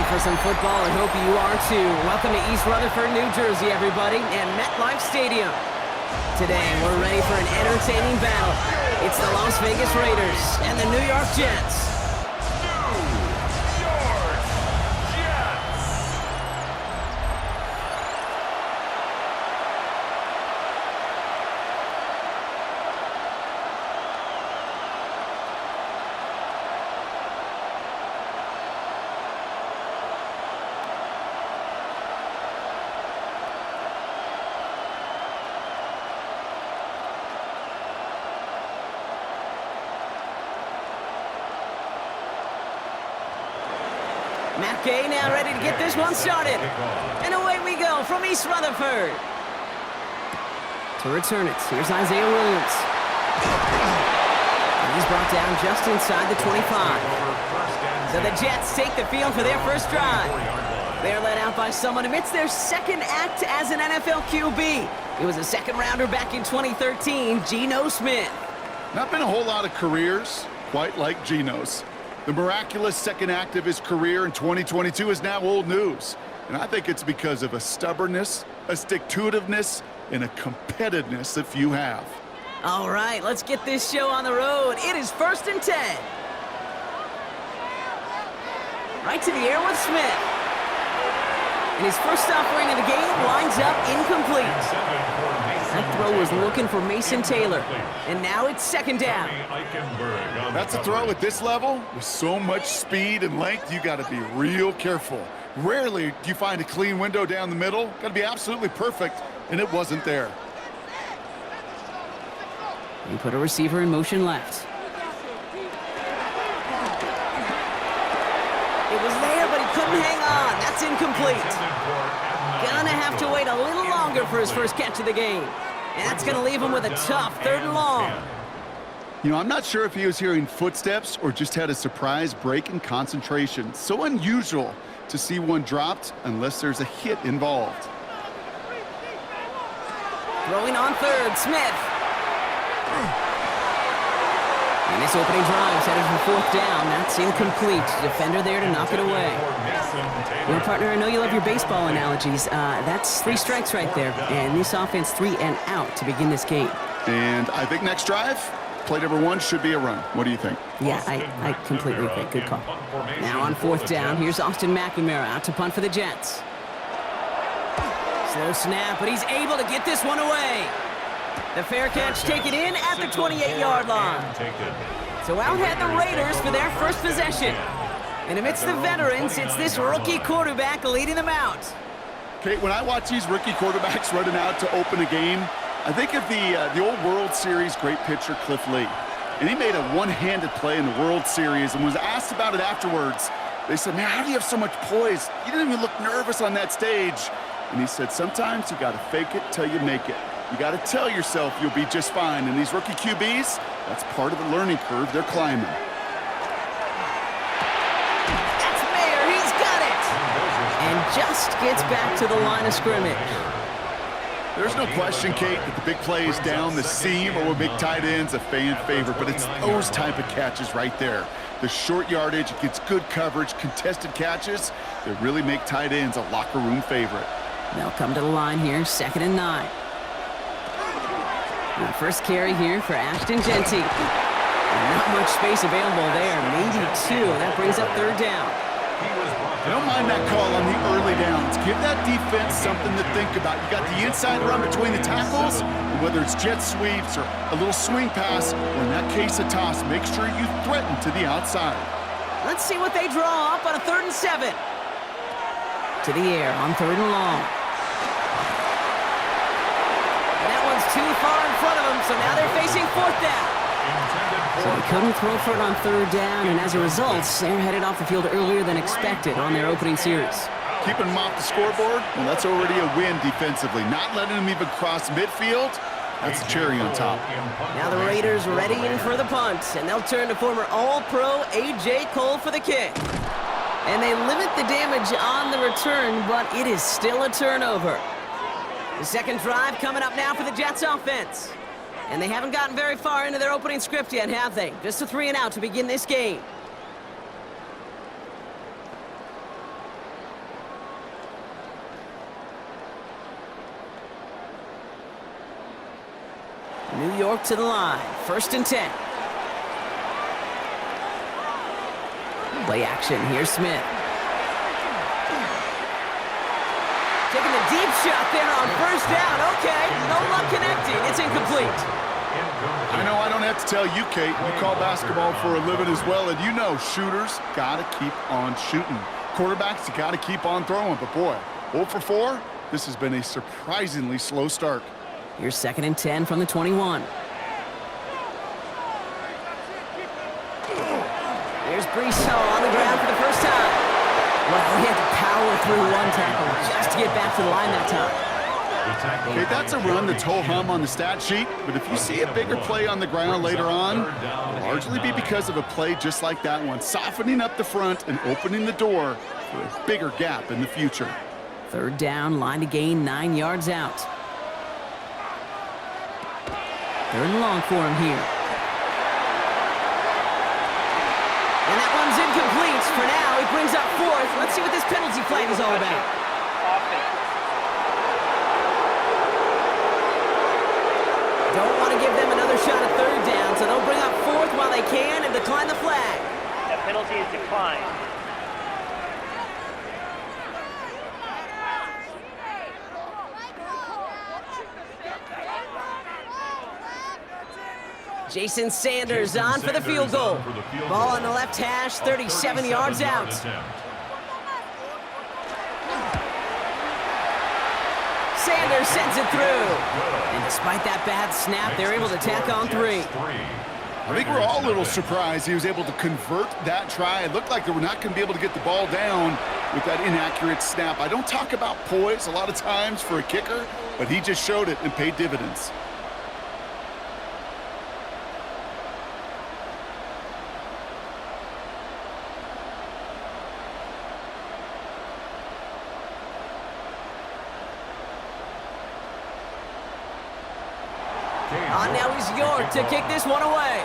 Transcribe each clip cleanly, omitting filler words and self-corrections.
for some football, and hope you are too. Welcome to East Rutherford, New Jersey, everybody, and MetLife Stadium. Today, we're ready for an entertaining battle. It's the Las Vegas Raiders and the New York Jets. Matt Gay now ready to get this one started. And away we go from East Rutherford. To return it, here's Isaiah Williams. And he's brought down just inside the 25. So the Jets take the field for their first drive. They're led out by someone amidst their second act as an NFL QB. It was a second-rounder back in 2013, Geno Smith. Not been a whole lot of careers quite like Geno's. The miraculous second act of his career in 2022 is now old news. And I think it's because of a stubbornness, a stick-to-itiveness, and a competitiveness that few have. All right, let's get this show on the road. It is 1st and 10. Right to the air with Smith. And his first offering of the game winds up incomplete. That throw was looking for Mason Taylor. And now it's second down. That's a throw at this level. With so much speed and length, you got to be real careful. Rarely do you find a clean window down the middle. Got to be absolutely perfect, and it wasn't there. You put a receiver in motion left. It was there, but he couldn't hang on. That's incomplete. Gonna have to wait a little longer for his first catch of the game. And that's gonna leave him with a tough 3rd and long. You know, I'm not sure if he was hearing footsteps or just had a surprise break in concentration. So unusual to see one dropped unless there's a hit involved. Throwing on 3rd, Smith. And this opening drive is headed for 4th down. That's incomplete. Defender there to knock it away. Well, partner, I know you love your baseball analogies. That's 3 strikes right there. And this offense 3 and out to begin this game. And I think next drive, play number 1 should be a run. What do you think? Yeah, I completely agree. Good call. Now on 4th down, here's Austin McNamara out to punt for the Jets. Slow snap, but he's able to get this one away. The fair catch taken in at the 28-yard line. So out head the Raiders for their first possession. And amidst the veterans, it's this rookie quarterback leading them out. Kate, when I watch these rookie quarterbacks running out to open a game, I think of the old World Series great pitcher Cliff Lee. And he made a one-handed play in the World Series and was asked about it afterwards. They said, man, how do you have so much poise? You didn't even look nervous on that stage. And he said, sometimes you got to fake it till you make it. You got to tell yourself you'll be just fine. And these rookie QBs, that's part of the learning curve they're climbing. That's Mayer. He's got it. And just gets back to the line of scrimmage. There's no question, Kate, that the big plays down the seam or with big tight ends a fan favorite, but it's those type of catches right there. The short yardage, it gets good coverage, contested catches that really make tight ends a locker room favorite. They'll come to the line here, 2nd and 9. The first carry here for Ashton Genty. Not much space available there, maybe 2. That brings up 3rd down. I don't mind that call on the early downs. Give that defense something to think about. You got the inside run between the tackles, and whether it's jet sweeps or a little swing pass, or in that case a toss, make sure you threaten to the outside. Let's see what they draw up on a 3rd and 7. To the air on 3rd and long. Too far in front of them, so now they're facing 4th down. So they couldn't throw for it on 3rd down, and as a result, they're headed off the field earlier than expected on their opening series. Keeping them off the scoreboard, well, that's already a win defensively. Not letting them even cross midfield, that's the cherry on top. Now the Raiders ready in for the punt, and they'll turn to former All-Pro A.J. Cole for the kick. And they limit the damage on the return, but it is still a turnover. The second drive coming up now for the Jets offense. And they haven't gotten very far into their opening script yet, have they? Just a 3 and out to begin this game. New York to the line. 1st and 10. Play action. Here's Smith. Taking a deep shot there on 1st down. Okay, no luck connecting. It's incomplete. I know I don't have to tell you, Kate. You call basketball for a living as well, and you know shooters got to keep on shooting. Quarterbacks, you got to keep on throwing. But, boy, 0 for 4, this has been a surprisingly slow start. Here's 2nd and 10 from the 21. There's Brees on the ground for the first time. Well, he had to power through one tackle just to get back to the line that time. Okay, that's a run that's ho-hum on the stat sheet, but if you see a bigger play on the ground later on, it'll largely be because of a play just like that one, softening up the front and opening the door for a bigger gap in the future. 3rd down, line to gain 9 yards out. 3rd and long for him here. And that one's incomplete. For now, it brings up 4th. Let's see what this penalty flag is all about. Don't want to give them another shot at 3rd down, so they'll bring up 4th while they can and decline the flag. That penalty is declined. Jason Sanders on for the field goal. Ball on the left hash, 37 yards out. Sanders sends it through. And despite that bad snap, they're able to tack on 3. I think we're all a little surprised he was able to convert that try. It looked like they were not going to be able to get the ball down with that inaccurate snap. I don't talk about poise a lot of times for a kicker, but he just showed it and paid dividends. On now is York to kick this one away.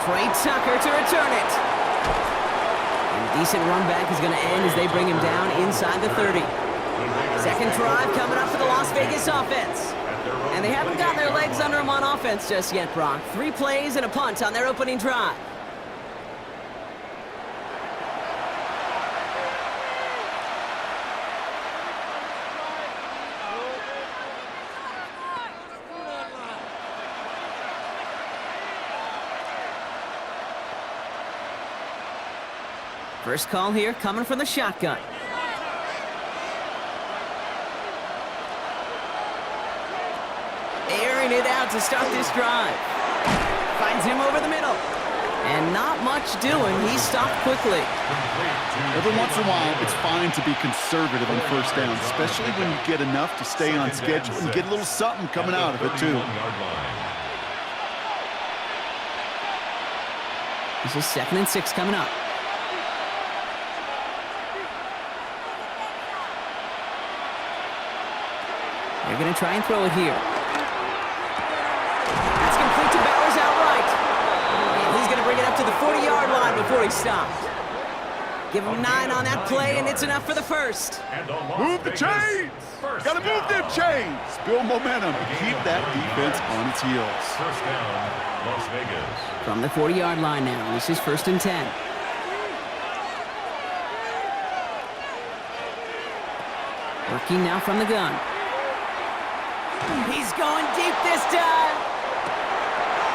Trey Tucker to return it. And a decent run back is going to end as they bring him down inside the 30. 2nd drive coming up for the Las Vegas offense. And they haven't gotten their legs under them on offense just yet, Brock. 3 plays and a punt on their opening drive. First call here coming from the shotgun. Airing it out to start this drive. Finds him over the middle. And not much doing. He stopped quickly. Every once in a while, it's fine to be conservative on 1st down, especially when you get enough to stay on schedule and get a little something coming out of it, too. This is 2nd and 6 coming up. They're going to try and throw it here. That's complete to Bowers outright. And he's going to bring it up to the 40-yard line before he stops. Give him 9 on that play, and it's enough for the 1st. Move the chains! Got to move them chains! Build momentum. Keep that defense on its heels. 1st down, Las Vegas. From the 40-yard line now, this is 1st and 10. Working now from the gun. He's going deep this time.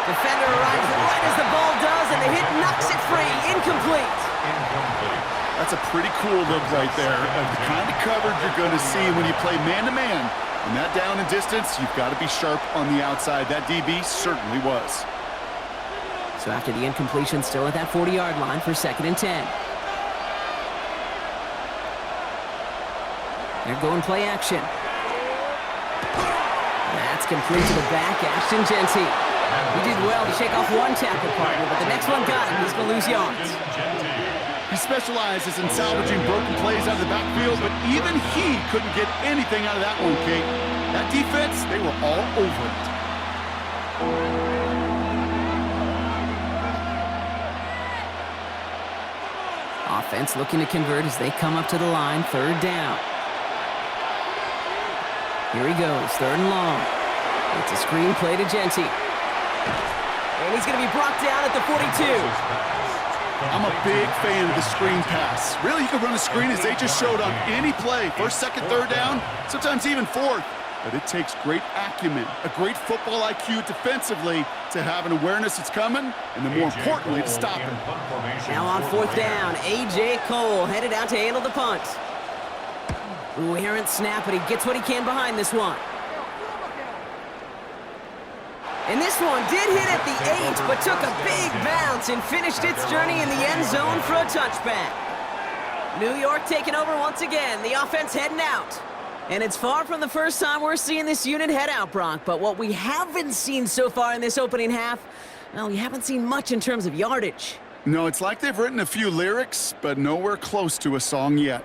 Defender arrives right as the ball does, and the hit knocks it free. Incomplete. That's a pretty cool look right there. The kind of coverage you're going to see when you play man-to-man. And that down and distance, you've got to be sharp on the outside. That DB certainly was. So after the incompletion, still at that 40-yard line for 2nd and 10. They're going play action. That's complete to the back, Ashton Genty. He did well to shake off one tackle partner, but the next one got him. He's going to lose yards. He specializes in salvaging broken plays out of the backfield, but even he couldn't get anything out of that one, Kate. That defense, they were all over it. Offense looking to convert as they come up to the line, 3rd down. Here he goes, 3rd and long. It's a screen play to Genti. And he's going to be brought down at the 42. I'm a big fan of the screen pass. Really, you can run a screen as they just showed on any play. 1st, 2nd, 3rd down, sometimes even 4th. But it takes great acumen, a great football IQ defensively to have an awareness it's coming, and then more importantly, to stop it. Now on 4th down, A.J. Cole headed out to handle the punt. Ooh, errant snap, but he gets what he can behind this one. And this one did hit at the 8, but took a big bounce and finished its journey in the end zone for a touchback. New York taking over once again, the offense heading out. And it's far from the first time we're seeing this unit head out, Brock, but what we haven't seen so far in this opening half, well, we haven't seen much in terms of yardage. No, it's like they've written a few lyrics, but nowhere close to a song yet.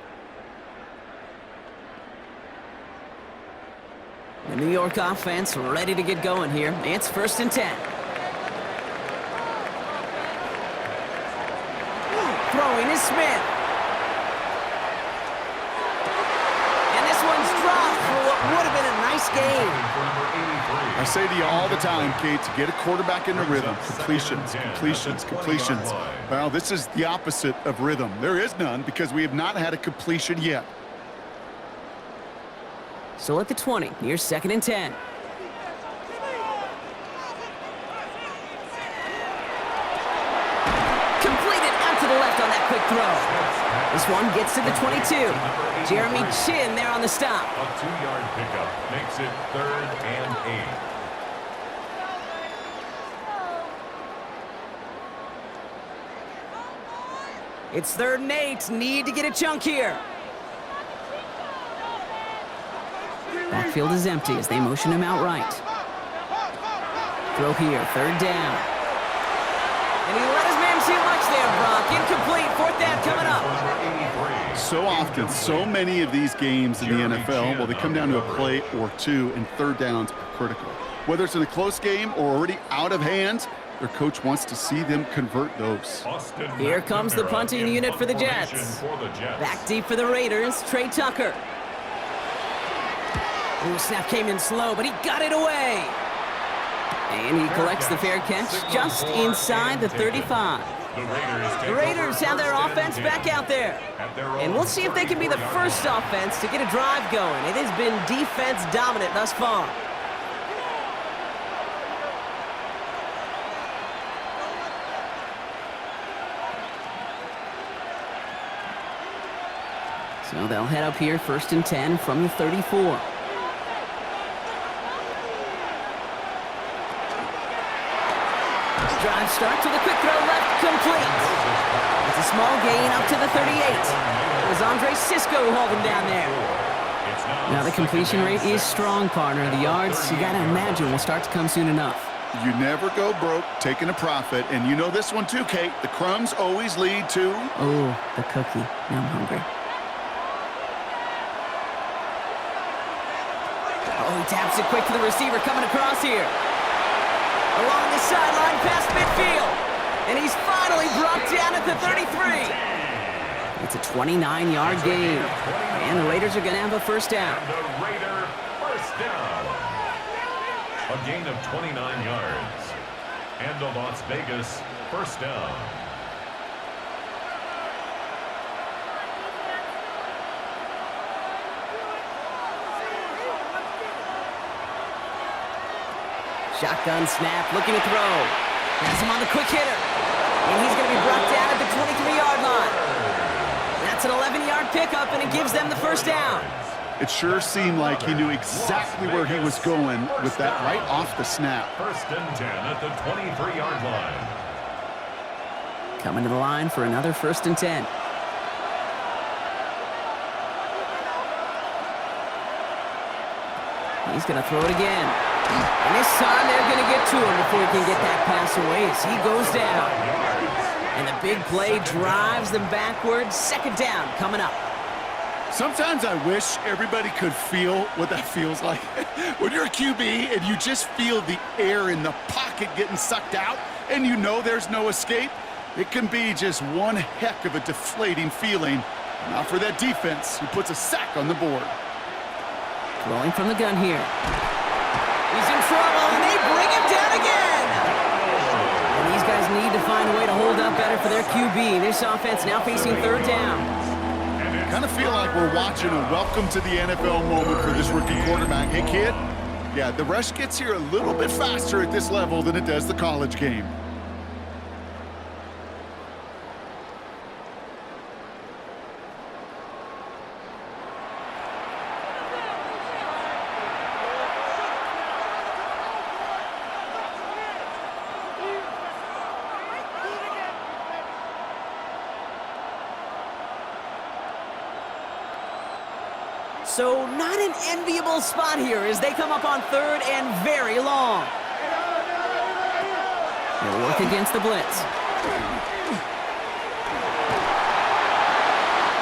The New York offense ready to get going here. It's 1st and 10. Throwing is Smith. And this one's dropped for what would have been a nice game. I say to you all the time, Kate, to get a quarterback into rhythm, completions. Well, this is the opposite of rhythm. There is none because we have not had a completion yet. So at the 20, here's 2nd and 10. Completed out to the left on that quick throw. This one gets to the 22. Jeremy Chin there on the stop. A 2-yard pickup makes it 3rd and 8. It's 3rd and 8. Need to get a chunk here. Backfield is empty as they motion him out right. Throw here, 3rd down. And he let his man too much there, Brock. Incomplete, 4th down coming up. So often, so many of these games in the NFL, well, they come down to a play or two, and 3rd downs are critical. Whether it's in a close game or already out of hand, their coach wants to see them convert those. Here comes the punting unit for the Jets. Back deep for the Raiders, Trey Tucker. Ooh, snap came in slow, but he got it away. And he collects the fair catch just inside the 35. The Raiders have their offense back out there. And we'll see if they can be the first offense to get a drive going. It has been defense dominant thus far. So they'll head up here 1st and 10 from the 34. Drive start to the quick throw left, complete. It's a small gain up to the 38. It was Andre Sisco who hauled him down there. Now the completion rate is strong, partner. The yards, you gotta imagine, will start to come soon enough. You never go broke taking a profit, and you know this one too, Kate. The crumbs always lead to... Oh, the cookie. Now I'm hungry. Oh, he taps it quick to the receiver coming across here. Along the sideline past midfield. And he's finally brought down at the 33. It's a 29-yard gain. And the Raiders are going to have a 1st down. And the Raider 1st down. A gain of 29 yards. And the Las Vegas 1st down. Shotgun snap, looking to throw. Has him on the quick hitter. And he's going to be brought down at the 23-yard line. That's an 11-yard pickup, and it gives them the 1st down. It sure seemed like he knew exactly where he was going with that right off the snap. 1st and 10 at the 23-yard line. Coming to the line for another 1st and 10. He's going to throw it again. And this time they're going to get to him before he can get that pass away as he goes down. And the big play drives them backwards. 2nd down coming up. Sometimes I wish everybody could feel what that feels like. When you're a QB and you just feel the air in the pocket getting sucked out and you know there's no escape, it can be just one heck of a deflating feeling. Not for that defense who puts a sack on the board. Rolling from the gun here. He's in trouble, and they bring him down again. And these guys need to find a way to hold up better for their QB. This offense now facing third down. Kind of feel like we're watching a welcome to the NFL moment for this rookie quarterback. Hey, kid, yeah, the rush gets here a little bit faster at this level than it does the college game. So not an enviable spot here as they come up on third and very long. They'll work against the blitz.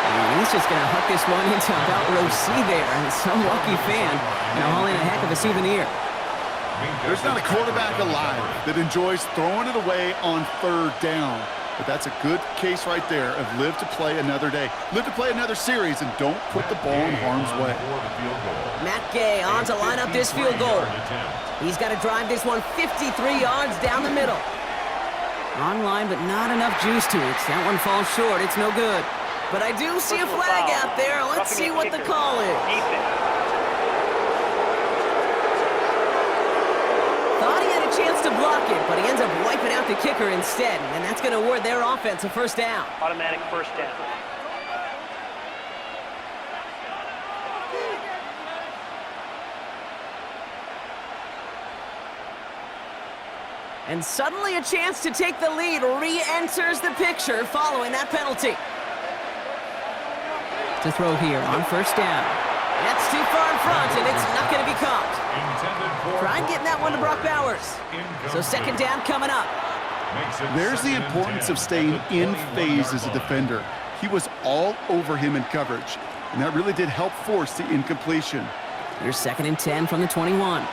And he's just going to hook this one into about row C there. And some lucky fan hauling a heck of a souvenir. There's not a quarterback alive that enjoys throwing it away on third down. But that's a good case right there of live to play another day. Live to play another series and don't put the ball in harm's way. Matt Gay on to line up this field goal. He's got to drive this one 53 yards down the middle. Online, but not enough juice to it. That one falls short. It's no good. But I do see a flag out there. Let's see what the call is. Thought he had a chance to block it, but he ends up wiping out the kicker instead, and that's going to award their offense a first down. Automatic first down. And suddenly a chance to take the lead re-enters the picture following that penalty. To throw here on first down. That's too far in front, and it's not going to be caught. Tried getting that one to Brock Bowers. So second down coming up. There's the importance of staying in phase as a defender. He was all over him in coverage, and that really did help force the incompletion. Here's 2nd and 10 from the 21.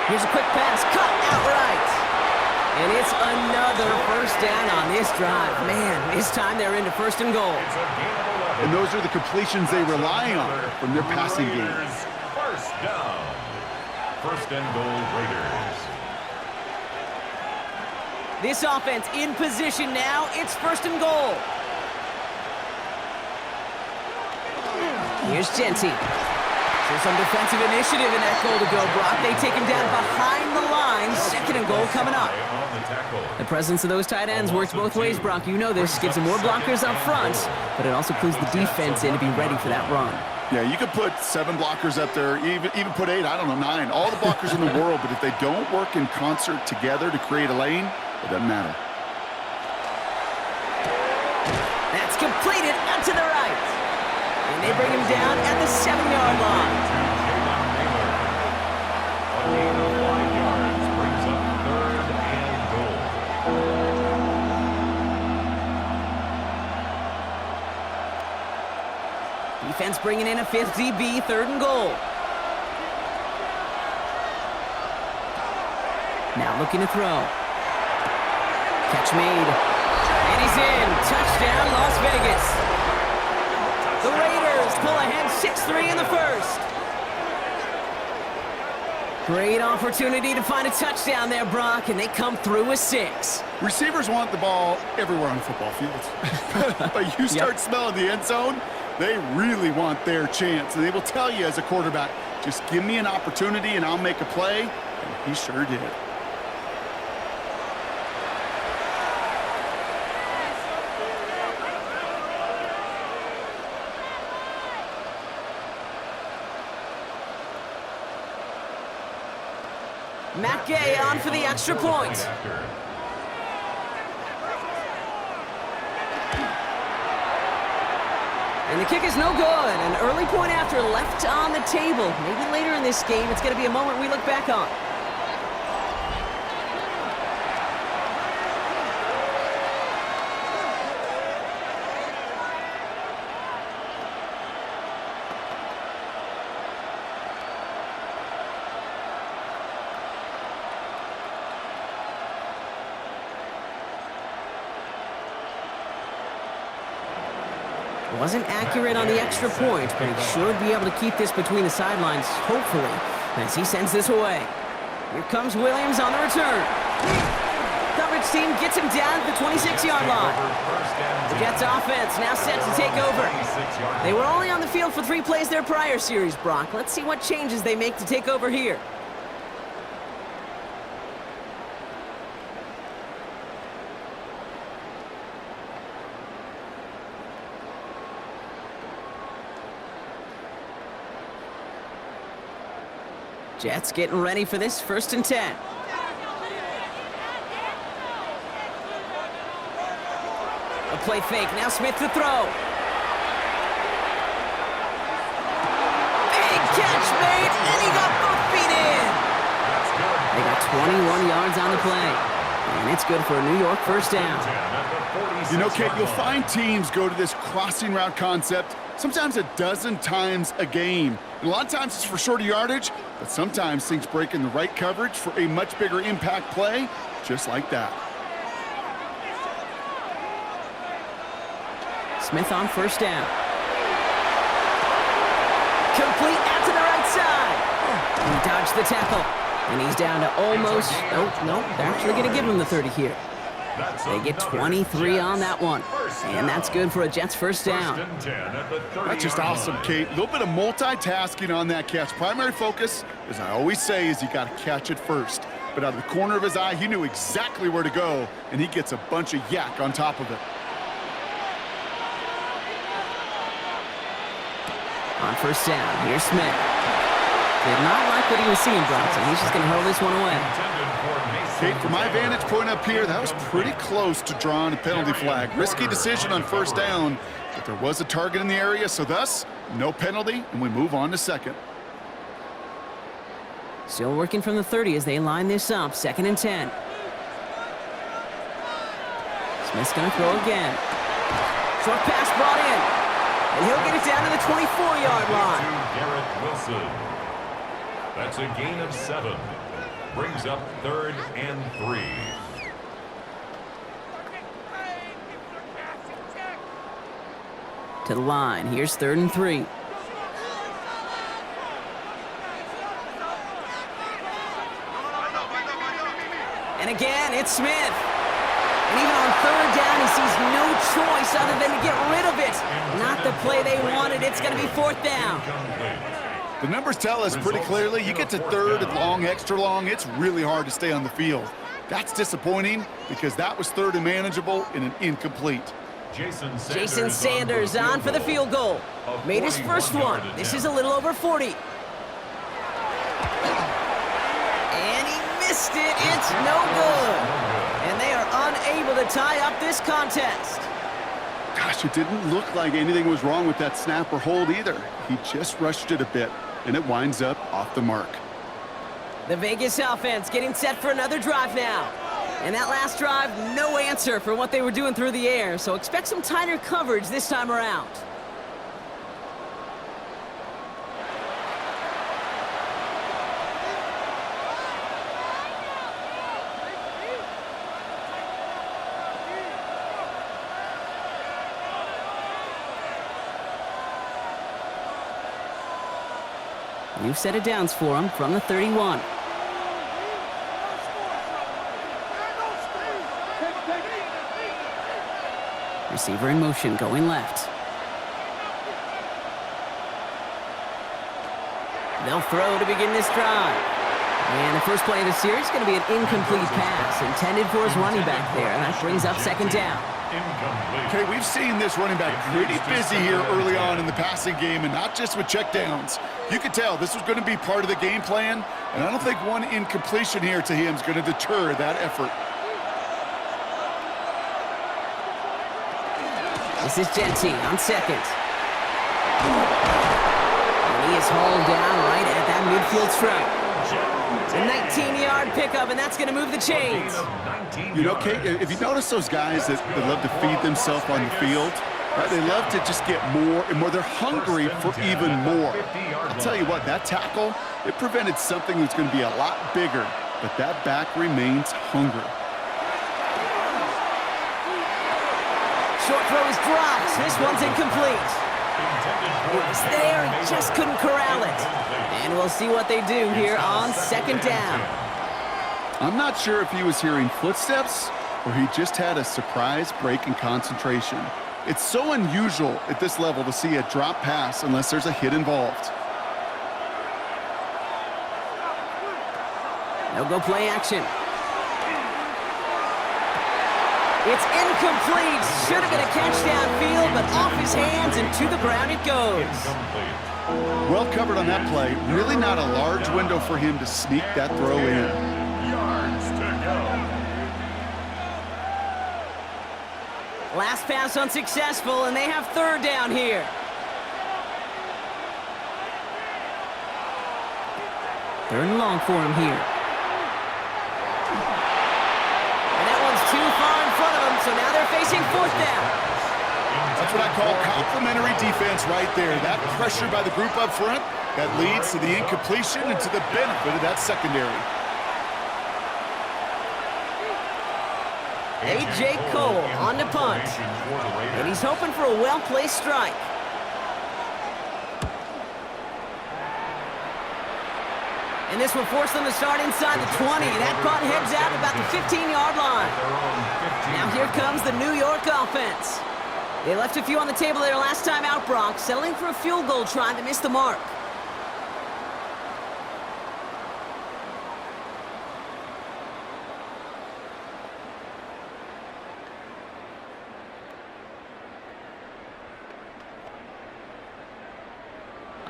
Here's a quick pass, cut outright. And it's another first down on this drive. Man, this time they're into 1st and goal. And those are the completions they rely on from their passing game. First down. 1st and goal, Raiders. This offense in position now. It's 1st and goal. Here's Genty. So some defensive initiative in that goal to go, Brock. They take him down behind the line. 2nd and goal coming up. The presence of those tight ends works both ways, Brock. You know this. Gives them more blockers up front, but it also clues the defense in to be ready for that run. Yeah, you could put 7 blockers up there, even put 8, I don't know, 9. All the blockers in the world, but if they don't work in concert together to create a lane, it doesn't matter. That's completed out to the right. And they bring him down at the 7-yard line. A gain of 5 yards brings up 3rd and goal. Defense bringing in a 5th DB, 3rd and goal. Now looking to throw. Catch made. And he's in. Touchdown, Las Vegas. The Raiders pull ahead 6-3 in the 1st. Great opportunity to find a touchdown there, Brock, and they come through with 6. Receivers want the ball everywhere on the football field. But you start smelling the end zone, they really want their chance. And they will tell you as a quarterback, just give me an opportunity and I'll make a play. And he sure did. Matt Gay on for the extra point. And the kick is no good. An early point after left on the table. Maybe later in this game, it's going to be a moment we look back on. Wasn't accurate on the extra point, but he should be able to keep this between the sidelines, hopefully, as he sends this away. Here comes Williams on the return. Coverage team gets him down to the 26-yard line. The Jets offense now set to take over. They were only on the field for 3 plays their prior series, Brock. Let's see what changes they make to take over here. Jets getting ready for this 1st and 10. A play fake. Now Smith to throw. Big catch made, and he got both feet in. They got 21 yards on the play. And it's good for a New York 1st down. You know, Kate, you'll find teams go to this crossing route concept sometimes a dozen times a game. And a lot of times it's for shorter yardage, but sometimes things break in the right coverage for a much bigger impact play, just like that. Smith on 1st down. Complete out to the right side. He dodged the tackle. And he's down to almost, oh, no, they're actually going to give him the 30 here. They get 23 on that one. And that's good for a Jets 1st down. That's just awesome, Kate. A little bit of multitasking on that catch. Primary focus, as I always say, is you got to catch it first. But out of the corner of his eye, he knew exactly where to go, and he gets a bunch of yak on top of it. On 1st down, here's Smith. Did not like what he was seeing, Bronson. He's just going to hurl this one away. Kate, from my vantage point up here, that was pretty close to drawing a penalty flag. Risky decision on 1st down, but there was a target in the area, so thus, no penalty, and we move on to 2nd. Still working from the 30 as they line this up, 2nd and 10. Smith's going to throw again. Short pass brought in, and he'll get it down to the 24-yard line. Garrett Wilson. That's a gain of 7. Brings up 3rd and 3. To the line. Here's 3rd and 3. And again, it's Smith. And even on 3rd down, he sees no choice other than to get rid of it. Not the play they wanted. It's going to be 4th down. The numbers tell us pretty clearly, you get to 3rd and long, extra long, it's really hard to stay on the field. That's disappointing because that was 3rd and manageable in an incomplete. Jason Sanders on for the field goal. Made his first one. This is a little over 40. And he missed it. It's no good. And they are unable to tie up this contest. Gosh, it didn't look like anything was wrong with that snap or hold either. He just rushed it a bit, and it winds up off the mark. The Vegas offense getting set for another drive now. And that last drive, no answer for what they were doing through the air, so expect some tighter coverage this time around. New set of downs for him from the 31. Receiver in motion, going left. They'll throw to begin this drive. And the first play of the series is going to be an incomplete pass intended for his running back there. And that brings up 2nd down. Okay, we've seen this running back pretty busy here early on in the passing game, and not just with checkdowns. You could tell this was going to be part of the game plan, and I don't think one incompletion here to him is going to deter that effort. This is Genty on 2nd. And he is hauled down right at that midfield stripe. A 19-yard pickup, and that's going to move the chains. You know, Kate, if you notice those guys that love to feed themselves on the field, right, they love to just get more and more. They're hungry for even more. I'll tell you what, that tackle, it prevented something that's going to be a lot bigger, but that back remains hungry. short throw is dropped. This one's incomplete. It was there, he just couldn't corral it. And we'll see what they do here on second down. I'm not sure if he was hearing footsteps or he just had a surprise break in concentration. It's so unusual at this level to see a drop pass unless there's a hit involved. They'll go play action. It's incomplete. Should have been a catch downfield, but off his hands and to the ground it goes. Well covered on that play. Really not a large window for him to sneak that throw in. Yards to go. Last pass unsuccessful, and they have third down here. Third and long for him here. And that one's too far in front of them, so now they're facing fourth down. That's what I call complimentary defense right there. That pressure by the group up front, that leads to the incompletion and to the benefit of that secondary. A.J. Cole on the punt. And he's hoping for a well-placed strike. And this will force them to start inside the 20. That punt heads out about the 15-yard line. Now here comes the New York offense. They left a few on the table there last time out, Brock, settling for a field goal trying to miss the mark.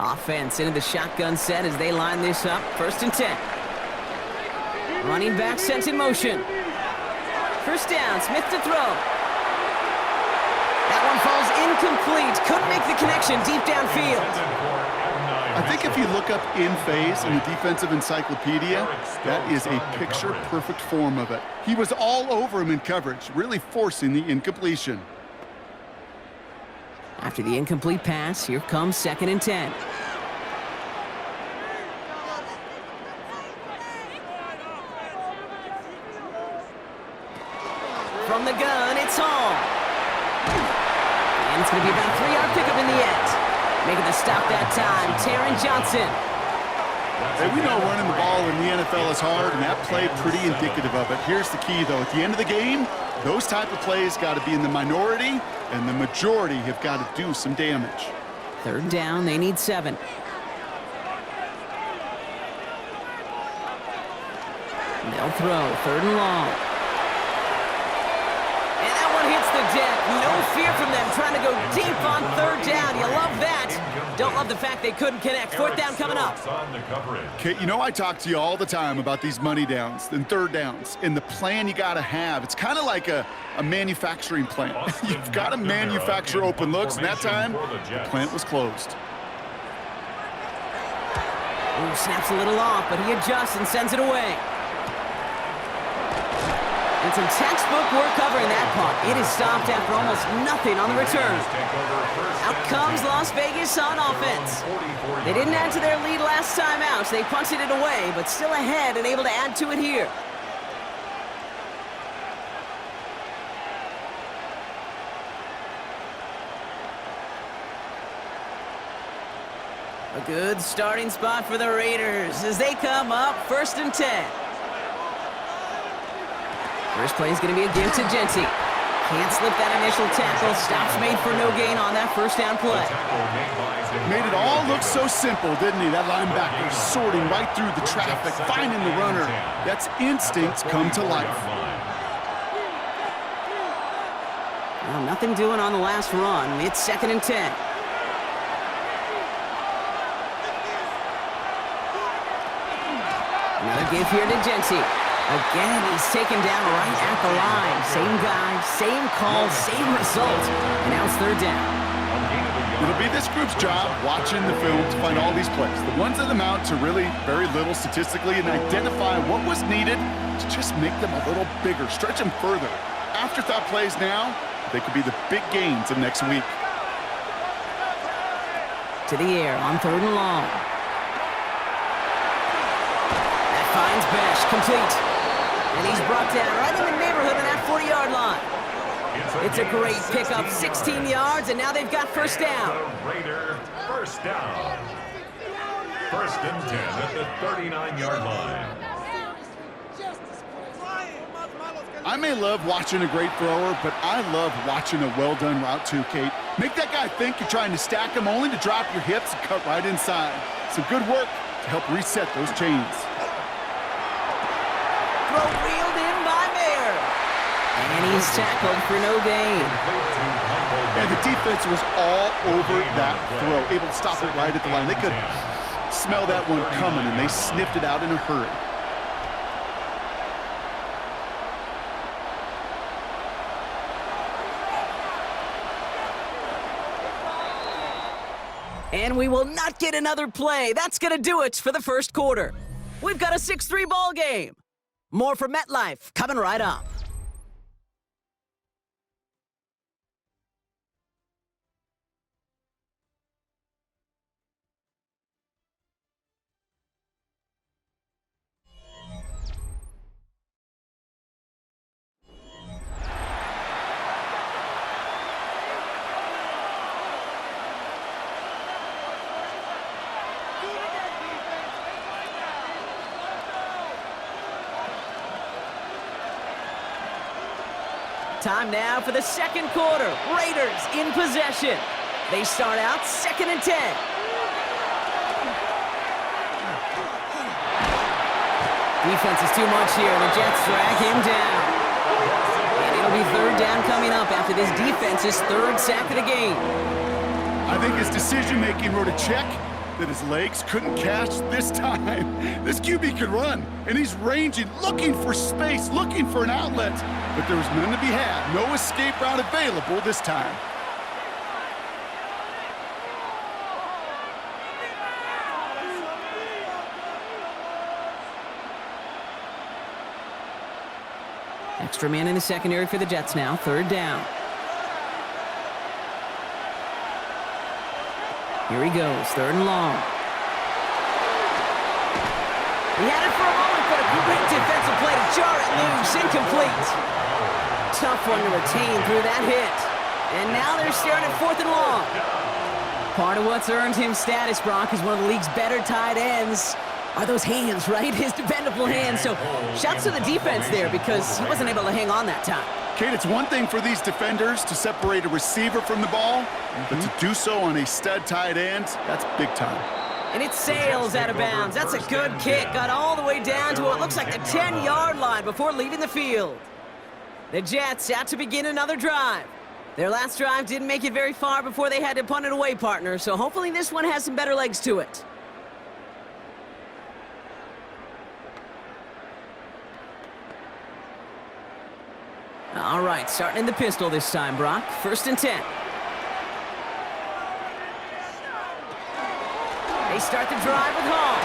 Offense into the shotgun set as they line this up. First and 10. Running back sent in motion. First down, Smith to throw. That one falls incomplete. Couldn't make the connection deep downfield. I think if you look up in phase in the defensive encyclopedia, that is a picture-perfect form of it. He was all over him in coverage, really forcing the incompletion. After the incomplete pass, here comes second and 10. From the gun, it's Hall. And it's going to be about a 3-yard pickup in the end. Making the stop that time, Taron Johnson. Hey, we know running the ball in the NFL is hard, and that play pretty indicative of it. Here's the key, though. At the end of the game, those type of plays got to be in the minority, and the majority have got to do some damage. Third down, they need 7. They'll throw, third and long. And that one hits the deck. No fear from them, trying to go deep on third down. You love that. Don't love the fact they couldn't connect. Fourth down coming up. Okay, you know I talk to you all the time about these money downs and third downs and the plan you got to have. It's kind of like a manufacturing plant. You've got to manufacture open looks, and that time, the plant was closed. Ooh, snaps a little off, but he adjusts and sends it away. And some textbook work covering that punt. It is stopped after almost nothing on the return. Out comes Las Vegas on offense. They didn't add to their lead last time out, so they punted it away, but still ahead and able to add to it here. A good starting spot for the Raiders as they come up first and 10. First play is going to be a give to Genty. Can't slip that initial tackle. Stops made for no gain on that first down play. Made it all look so simple, didn't he? That linebacker sorting right through the traffic, finding the runner. That's instincts come to life. Well, nothing doing on the last run. It's second and 10. Another give here to Genty. Again, he's taken down right at the line. Same guy, same call, same result. And now it's third down. It'll be this group's job watching the film to find all these plays. The ones that amount to really very little statistically and identify what was needed to just make them a little bigger, stretch them further. Afterthought plays now, they could be the big gains of next week. To the air on third and long. That finds Besh, complete. And he's brought down right in the neighborhood of that 40-yard line. It's a great pickup, 16 yards, and now they've got first down. The Raider first down. First and 10 at the 39-yard line. I may love watching a great thrower, but I love watching a well-done route too, Kate. Make that guy think you're trying to stack him only to drop your hips and cut right inside. Some good work to help reset those chains. Throw reeled in by Mayer. And he's tackled for no gain. And the defense was all over that throw, able to stop it right at the line. They could smell that one coming, and they sniffed it out in a hurry. And we will not get another play. That's going to do it for the first quarter. We've got a 6-3 ball game. More from MetLife coming right up. Time now for the second quarter. Raiders in possession. They start out 2nd and 10. Defense is too much here. The Jets drag him down. And it'll be 3rd down coming up after this defense's 3rd sack of the game. I think his decision-making wrote a check that his legs couldn't catch this time. This QB could run, and he's ranging, looking for space, looking for an outlet. But there was none to be had. No escape route available this time. Extra man in the secondary for the Jets now. 3rd down. Here he goes, 3rd and long. He had it for a moment, but a great defensive play to jar it loose. Incomplete. Tough one to retain through that hit. And now they're staring at 4th and long. Part of what's earned him status, Brock, is one of the league's better tight ends. Are those hands, right? His dependable hands. So shouts to the defense there because he wasn't able to hang on that time. Kate, it's one thing for these defenders to separate a receiver from the ball, but to do so on a stud tight end, that's big time. And it sails out of bounds. That's a good kick. Got all the way down to what looks like the 10-yard line before leaving the field. The Jets out to begin another drive. Their last drive didn't make it very far before they had to punt it away, partner, so hopefully this one has some better legs to it. All right, starting in the pistol this time, Brock. 1st and 10. They start the drive with Hall.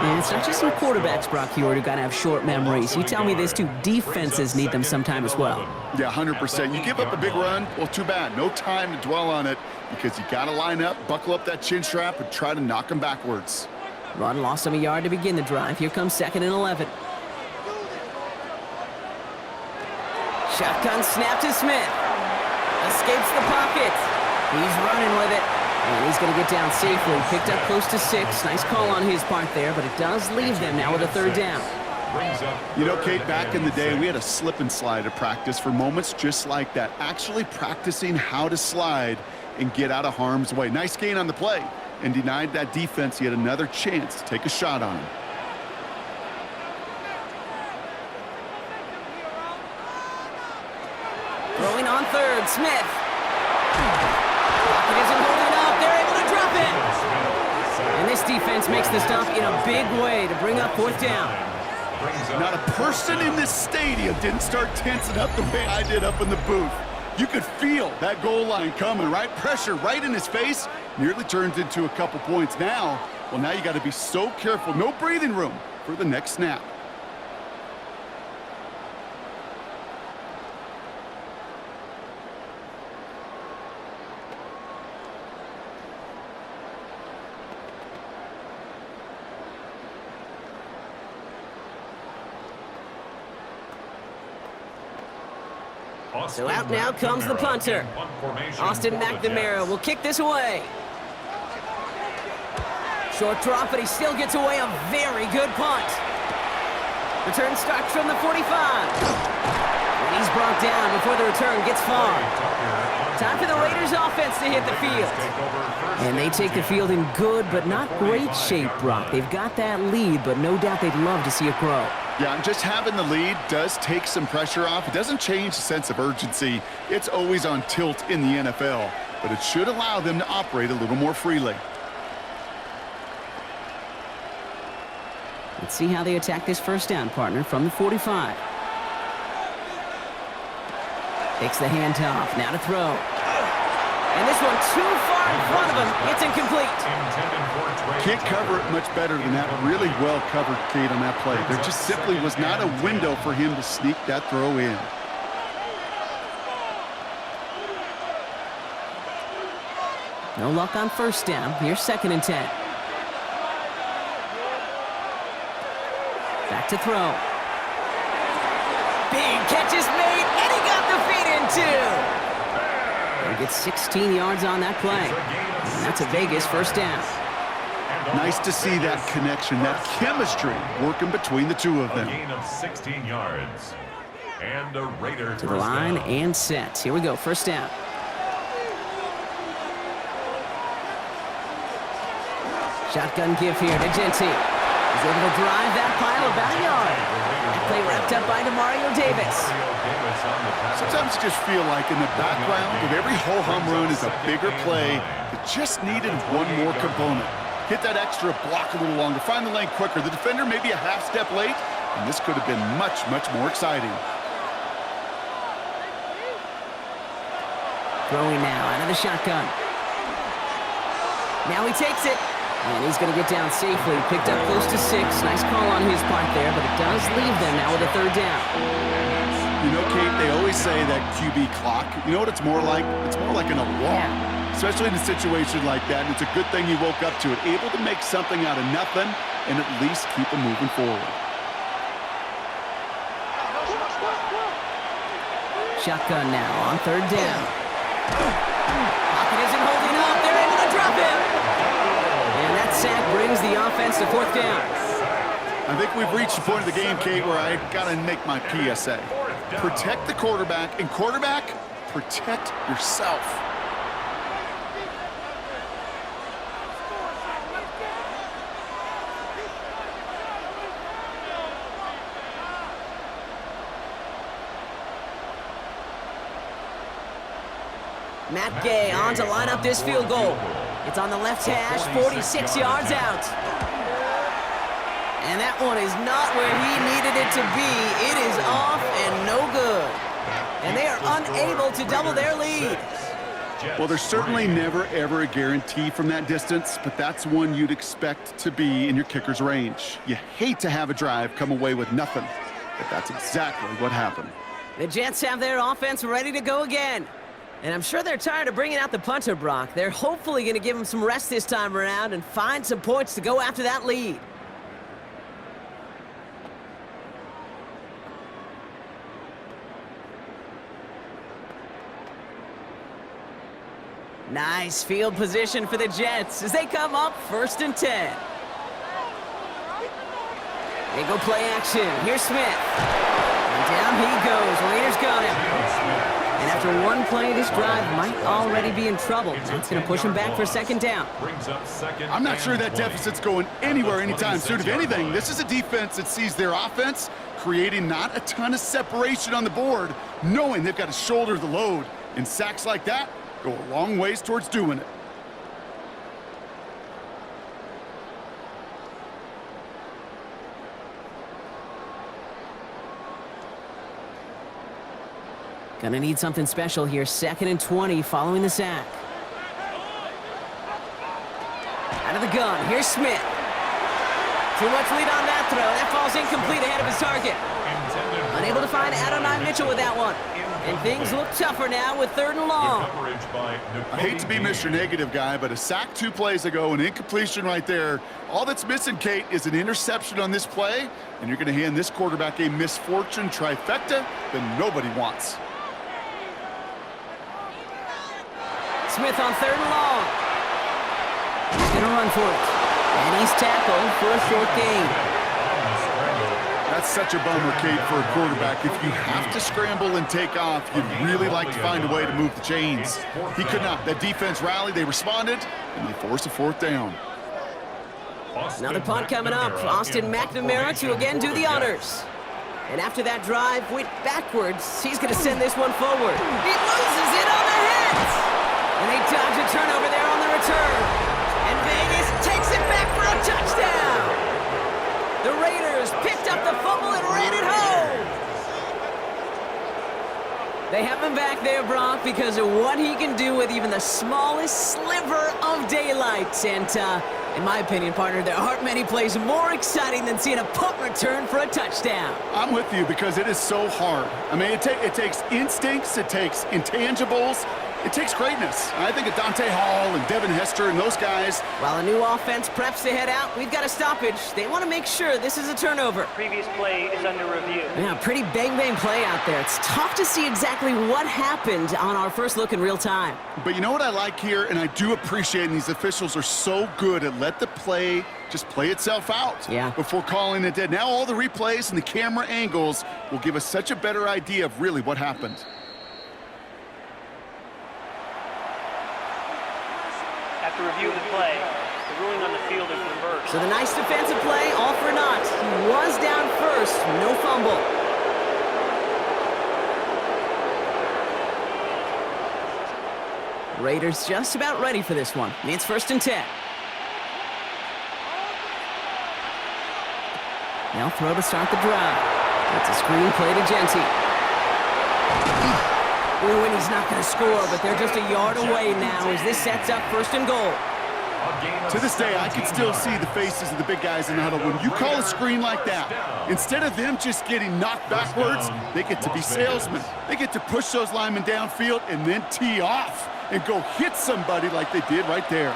And it's not just some quarterbacks, Brock Huard, who got to have short memories. You tell me this too, defenses need them sometime as well. Yeah, 100%. You give up a big run, well, too bad. No time to dwell on it because you got to line up, buckle up that chin strap, and try to knock them backwards. Run lost him a yard to begin the drive. Here comes 2nd and 11. Shotgun snap to Smith. Escapes the pocket. He's running with it. And he's going to get down safely. Picked up close to 6. Nice call on his part there, but it does leave them now with a 3rd down. You know, Kate, back in the day, we had a slip and slide at practice for moments just like that. Actually practicing how to slide and get out of harm's way. Nice gain on the play. And denied that defense yet another chance to take a shot on him. Throwing on 3rd, Smith. Pocket isn't holding up. They're able to drop it. And this defense makes the stop in a big way to bring up 4th down. Not a person in this stadium didn't start tensing up the way I did up in the booth. You could feel that goal line coming, right? Pressure right in his face. Nearly turns into a couple points now. Well, now you got to be so careful. No breathing room for the next snap. So out now comes the punter. Austin McNamara will kick this away. Short drop, but he still gets away a very good punt. Return starts from the 45. And he's brought down before the return gets far. Time for the Raiders offense to hit the field. And they take the field in good but not great shape, Brock. They've got that lead, but no doubt they'd love to see it grow. Yeah, and just having the lead does take some pressure off. It doesn't change the sense of urgency. It's always on tilt in the NFL, but it should allow them to operate a little more freely. Let's see how they attack this first down, partner, from the 45. Takes the handoff, now to throw. And this one too far in front of him. It's incomplete. Can't cover it much better than that. Really well covered, Kate, on that play. There just simply was not a window for him to sneak that throw in. No luck on first down. Here's 2nd and 10. Back to throw. Big catch is made, and he got the feet in too. He gets 16 yards on that play. And that's a Vegas first down. Nice to see that connection, that chemistry working between the two of them. A gain of 16 yards. And a Raider to the line and set. Here we go, first down. Shotgun give here to Genty. He's able to drive that pile about a yard. Play wrapped up by Demario Davis. Sometimes you just feel like in the background of every ho-hum run is a bigger play that just needed one more component. Hit that extra block a little longer, find the lane quicker. The defender may be a half step late, and this could have been much, much more exciting. Throwing now out of the shotgun. Now he takes it. And he's going to get down safely. Picked up close to 6. Nice call on his part there, but it does leave them now with a 3rd down. You know, Kate, they always say that QB clock. You know what it's more like? It's more like an alarm, especially in a situation like that. And it's a good thing he woke up to it, able to make something out of nothing and at least keep him moving forward. Shotgun now on 3rd down. Pocket isn't holding up. They're able to drop him. And that sack brings the offense to 4th down. I think we've reached the point of the game, Kate, where I got to make my PSA. Protect the quarterback, and quarterback, protect yourself. Matt Gay on to line up this field goal. It's on the left hash, 46 yards out. And that one is not where he needed it to be. It is off and no good. And they are unable to double their lead. Well, there's certainly never, ever a guarantee from that distance, but that's one you'd expect to be in your kicker's range. You hate to have a drive come away with nothing, but that's exactly what happened. The Jets have their offense ready to go again. And I'm sure they're tired of bringing out the punter, Brock. They're hopefully going to give him some rest this time around and find some points to go after that lead. Nice field position for the Jets as they come up 1st and 10. They go play action. Here's Smith. And down he goes. Raiders got him. And after one play, this drive might already be in trouble. That's going to push him back for 2nd down. I'm not sure that deficit's going anywhere anytime soon. If anything, this is a defense that sees their offense creating not a ton of separation on the board, knowing they've got to shoulder the load. And sacks like that go a long ways towards doing it. Gonna need something special here. 2nd and 20 following the sack. Out of the gun. Here's Smith. Too much lead on that throw. That falls incomplete ahead of his target. Unable to find Adonai Mitchell with that one. And things look tougher now with 3rd and long. I hate to be Mr. Negative guy, but a sack 2 plays ago, an incompletion right there. All that's missing, Kate, is an interception on this play, and you're going to hand this quarterback a misfortune trifecta that nobody wants. Smith on 3rd and long. He's going to run for it. And he's tackled for a short gain. That's such a bummer, Kate, for a quarterback. If you have to scramble and take off, you'd really like to find a way to move the chains. He could not. That defense rallied, they responded, and they forced a 4th down. Another punt coming up. Austin McNamara to again do the honors. And after that drive went backwards, he's going to send this one forward. He loses it on the hit! And they dodge a turnover there on the return. And Vegas takes it back for a touchdown! The Raiders picked up the fumble and ran it home! They have him back there, Brock, because of what he can do with even the smallest sliver of daylight. And, in my opinion, partner, there aren't many plays more exciting than seeing a punt return for a touchdown. I'm with you because it is so hard. I mean, it takes instincts, it takes intangibles, it takes greatness. I think of Dante Hall and Devin Hester and those guys. While a new offense preps to head out, we've got a stoppage. They want to make sure this is a turnover. Previous play is under review. Yeah, pretty bang-bang play out there. It's tough to see exactly what happened on our first look in real time. But you know what I like here, and I do appreciate, and these officials are so good at let the play just play itself out before calling it dead. Now all the replays and the camera angles will give us such a better idea of really what happened. After review of the play, the ruling on the field is reversed. So the nice defensive play, all for naught. He was down first, no fumble. Raiders just about ready for this one. It's 1st and 10. Now throw to start the drive. It's a screen play to Genty. Ooh, and he's not going to score, but they're just a yard away now as this sets up 1st and goal. To this day, I can still see the faces of the big guys in the huddle. When you call a screen like that, instead of them just getting knocked backwards, they get to be salesmen. They get to push those linemen downfield and then tee off and go hit somebody like they did right there.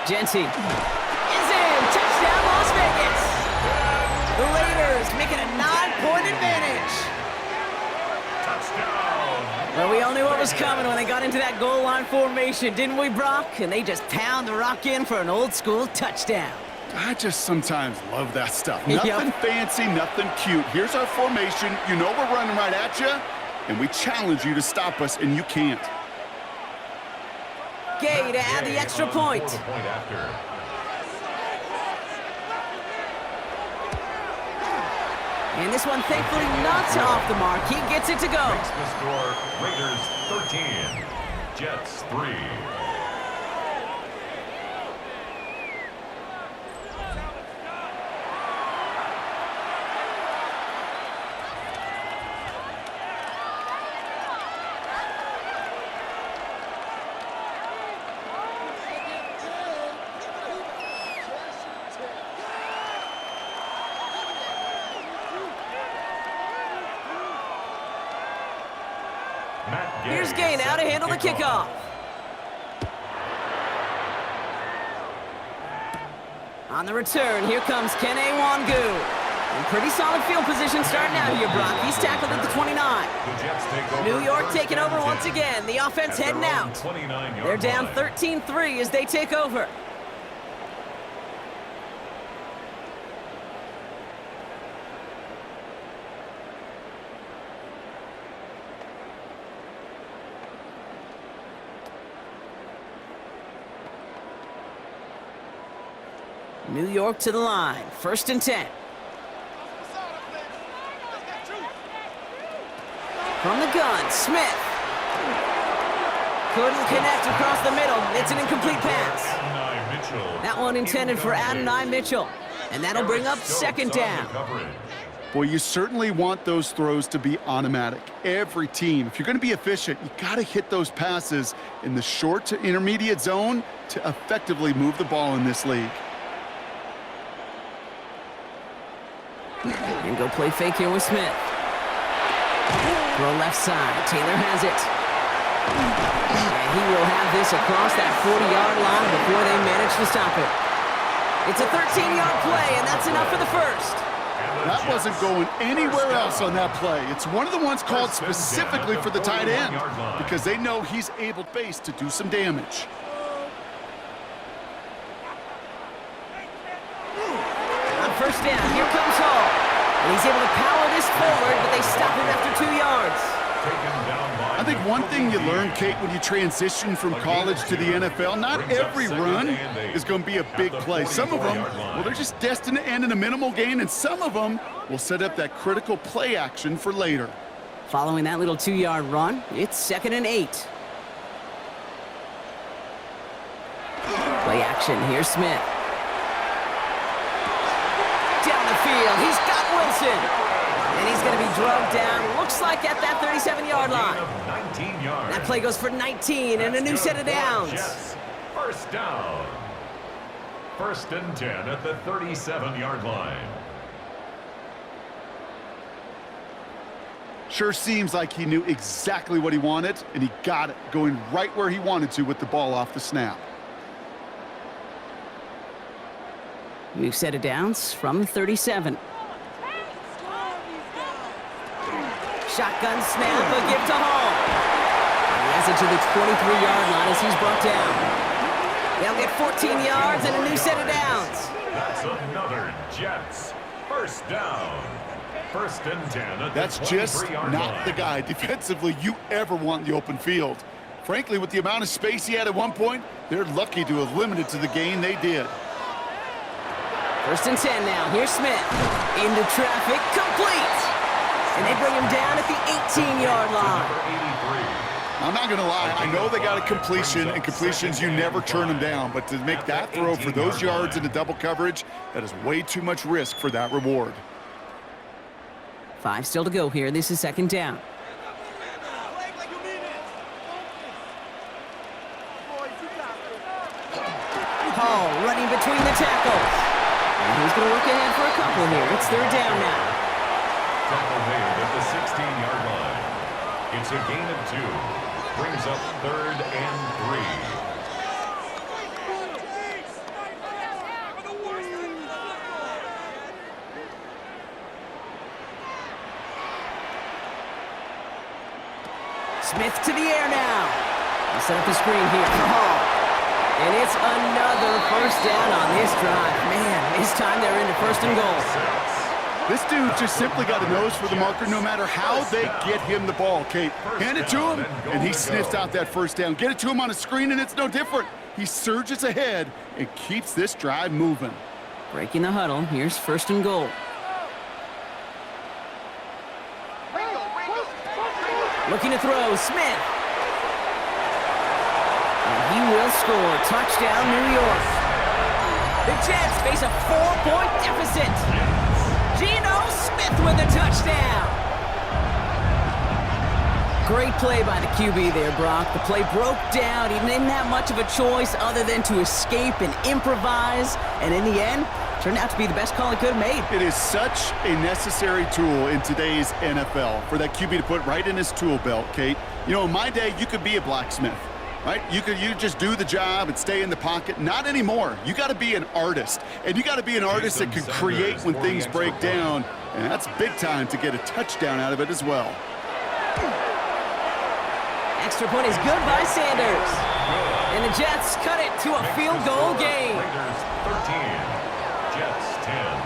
Genty is in. Touchdown, Las Vegas. The Raiders making a 9-point advantage. Well, we all knew what was coming when they got into that goal line formation, didn't we, Brock? And they just pound the rock in for an old-school touchdown. I just sometimes love that stuff. Nothing fancy, nothing cute. Here's our formation. You know we're running right at you, and we challenge you to stop us, and you can't. Gay to add the extra point. And this one, thankfully, not off the mark. He gets it to go. Makes the score, Raiders 13, Jets 3. Here's Gay now to handle the kickoff. On the return, here comes Kene Wangu. In pretty solid field position starting out here, Brock. He's tackled at the 29. New York taking over once again. The offense heading out. They're down 13-3 as they take over. New York to the line. 1st and 10. From the gun, Smith. Couldn't connect across the middle. It's an incomplete pass. That one intended for Adonai Mitchell. And that'll bring up 2nd down. Boy, you certainly want those throws to be automatic. Every team, if you're going to be efficient, you got to hit those passes in the short to intermediate zone to effectively move the ball in this league. And go play fake here with Smith. Throw left side. Taylor has it. And he will have this across that 40-yard line before they manage to stop it. It's a 13-yard play, and that's enough for the first. That wasn't going anywhere else on that play. It's one of the ones called specifically for the tight end because they know he's able base to do some damage. On first down, here comes Hall. And he's able to power this forward, but they stop him after 2 yards. I think one thing you learn, Kate, when you transition from college to the NFL, not every run is going to be a big play. Some of them, well, they're just destined to end in a minimal gain, and some of them will set up that critical play action for later. Following that little 2-yard run, it's 2nd and 8. Play action, here's Smith. Down the field, he's got Wilson. And he's going to be drugged down, looks like at that 37-yard line. That play goes for 19 and a new set of downs. First down. 1st and 10 at the 37-yard line. Sure seems like he knew exactly what he wanted, and he got it, going right where he wanted to with the ball off the snap. New set of downs from 37. Shotgun snap, a give to Hall. And he has it to the 23-yard line as he's brought down. They'll get 14 yards and a new set of downs. That's another Jets. First down. 1st and 10 at the 23-yard line. That's just not the guy defensively you ever want in the open field. Frankly, with the amount of space he had at one point, they're lucky to have limited to the gain they did. 1st and 10 now. Here's Smith. Into traffic, complete. And they bring him down at the 18-yard line. I'm not going to lie. I know they got a completion, and completions, you never turn them down. But to make that throw for those yards into double coverage, that is way too much risk for that reward. 5 still to go here. This is 2nd down. Hall running between the tackles. And he's going to look ahead for a couple here. It's 3rd down now. Tackle made at the 16-yard line. It's a gain of 2. Brings up 3rd and 3. Smith to the air now. He'll set up the screen here for Hall. And it's another 1st down on this drive. Man, this time they're into 1st and goal. This dude just simply got a nose for the marker no matter how they get him the ball, Kate. Hand it to him, and he sniffs out that 1st down. Get it to him on a screen, and it's no different. He surges ahead and keeps this drive moving. Breaking the huddle. Here's 1st and goal. Looking to throw, Smith. And he will score. Touchdown, New York. The Jets face a 4-point deficit. Geno Smith with a touchdown. Great play by the QB there, Brock. The play broke down. He didn't have much of a choice other than to escape and improvise. And in the end, turned out to be the best call he could have made. It is such a necessary tool in today's NFL for that QB to put right in his tool belt, Kate. You know, in my day, you could be a blacksmith, right? You just do the job and stay in the pocket. Not anymore. You got to be an artist. And you got to be an artist that can create when things break down. And that's big time to get a touchdown out of it as well. Extra point is good by Sanders. And the Jets cut it to a field goal game. Raiders 13, Jets 10.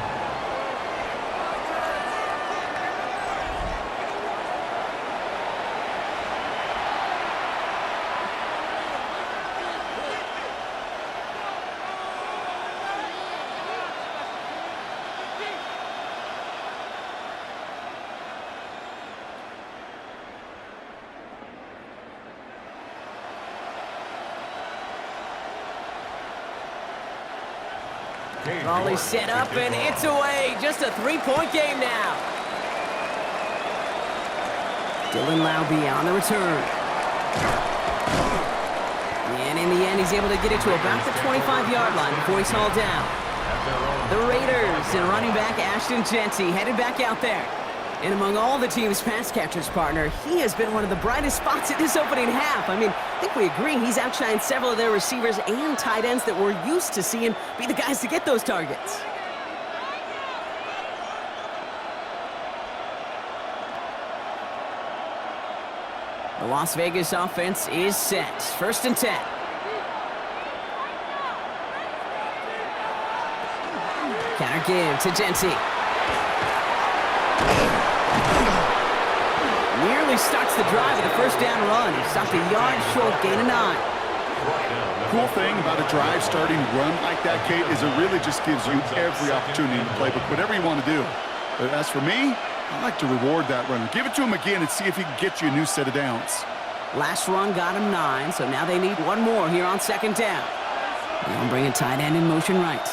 Raleigh set up, and it's away. Just a 3-point game now. Dylan Laube on the return. And in the end, he's able to get it to about the 25-yard line before he's hauled down. The Raiders and running back Ashton Jeanty headed back out there. And among all the team's pass catchers, partner, he has been one of the brightest spots in this opening half. I mean, I think we agree he's outshined several of their receivers and tight ends that we're used to seeing be the guys to get those targets. The Las Vegas offense is set. 1st and 10. Counter give to Genty. Nearly starts the drive with a 1st down run. He stopped a yard short, gain of 9. Cool thing about a drive starting run like that, Kate, is it really just gives you every opportunity in the playbook, whatever you want to do. But as for me, I like to reward that runner. Give it to him again and see if he can get you a new set of downs. Last run got him 9, so now they need one more here on 2nd down. They'll bring a tight end in motion right.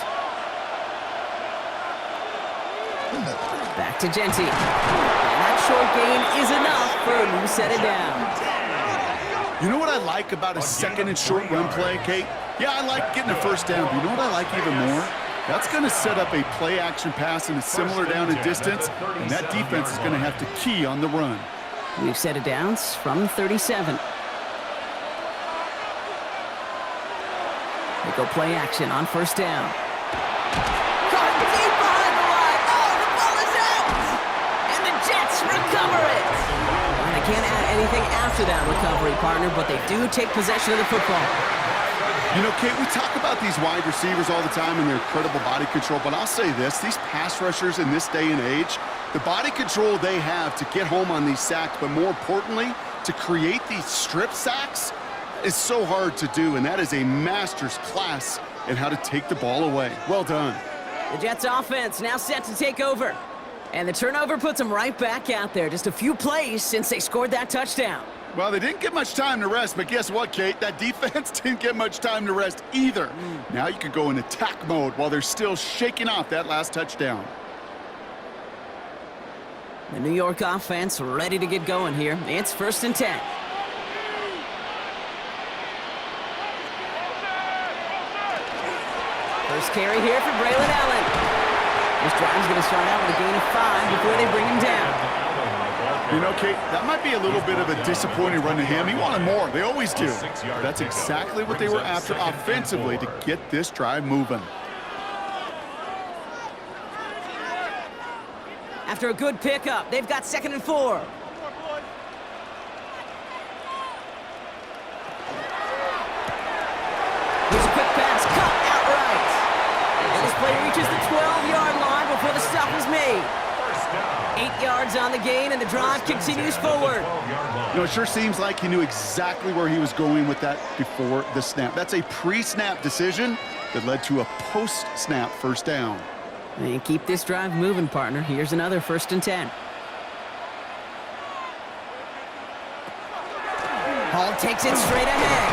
Back to Genty. And that short gain is enough for a new set of downs. You know what I like about a 2nd and short run play, Kate? Yeah, I like getting a 1st down, but you know what I like even more? That's going to set up a play-action pass in a similar down and distance, and that defense is going to have to key on the run. We've set of downs from 37. They go play action on 1st down. Caught deep behind the line. Oh, the ball is out! And the Jets recover it! Well, they can't add anything after that recovery, partner, but they do take possession of the football. You know, Kate, we talk about these wide receivers all the time and their incredible body control, but I'll say this, these pass rushers in this day and age, the body control they have to get home on these sacks, but more importantly, to create these strip sacks is so hard to do, and that is a master's class in how to take the ball away. Well done. The Jets offense now set to take over. And the turnover puts them right back out there. Just a few plays since they scored that touchdown. Well, they didn't get much time to rest, but guess what, Kate? That defense didn't get much time to rest either. Now you can go in attack mode while they're still shaking off that last touchdown. The New York offense ready to get going here. It's 1st and 10. First carry here for Braylon Allen. This drive's going to start out with a gain of 5 before they bring him down. You know, Kate, that might be a little bit of a disappointing run to him. He wanted more. They always do. But that's exactly what they were after offensively to get this drive moving. After a good pickup, they've got 2nd and 4. Here's a quick pass, cut outright. And this play reaches the 12-yard line before the stop is made. 8 yards on the gain, and the drive continues forward. You know, it sure seems like he knew exactly where he was going with that before the snap. That's a pre-snap decision that led to a post-snap 1st down. And keep this drive moving, partner. Here's another 1st and 10. Hall takes it straight ahead.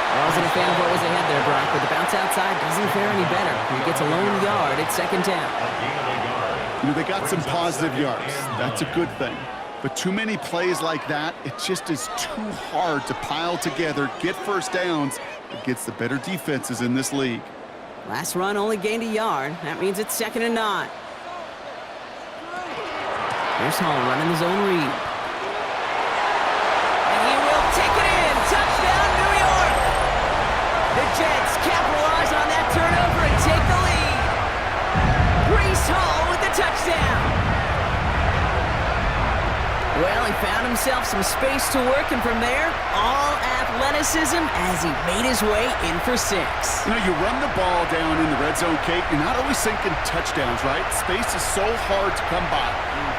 I wasn't a fan of what was ahead there, Brock, but the bounce outside doesn't fare any better. He gets a lone yard at 2nd down. You know, they got some positive yards. That's a good thing. But too many plays like that, it just is too hard to pile together, get 1st downs against the better defenses in this league. Last run only gained a yard. That means it's 2nd and 9. Here's Hall running his own read. And he will take it in. Touchdown, New York! The Jets capitalize on that turnover and take the lead. Breece Hall with the touchdown. Well, he found himself some space to work, and from there, all athleticism as he made his way in for 6. You know, you run the ball down in the red zone, Kate, you're not always thinking touchdowns, right? Space is so hard to come by.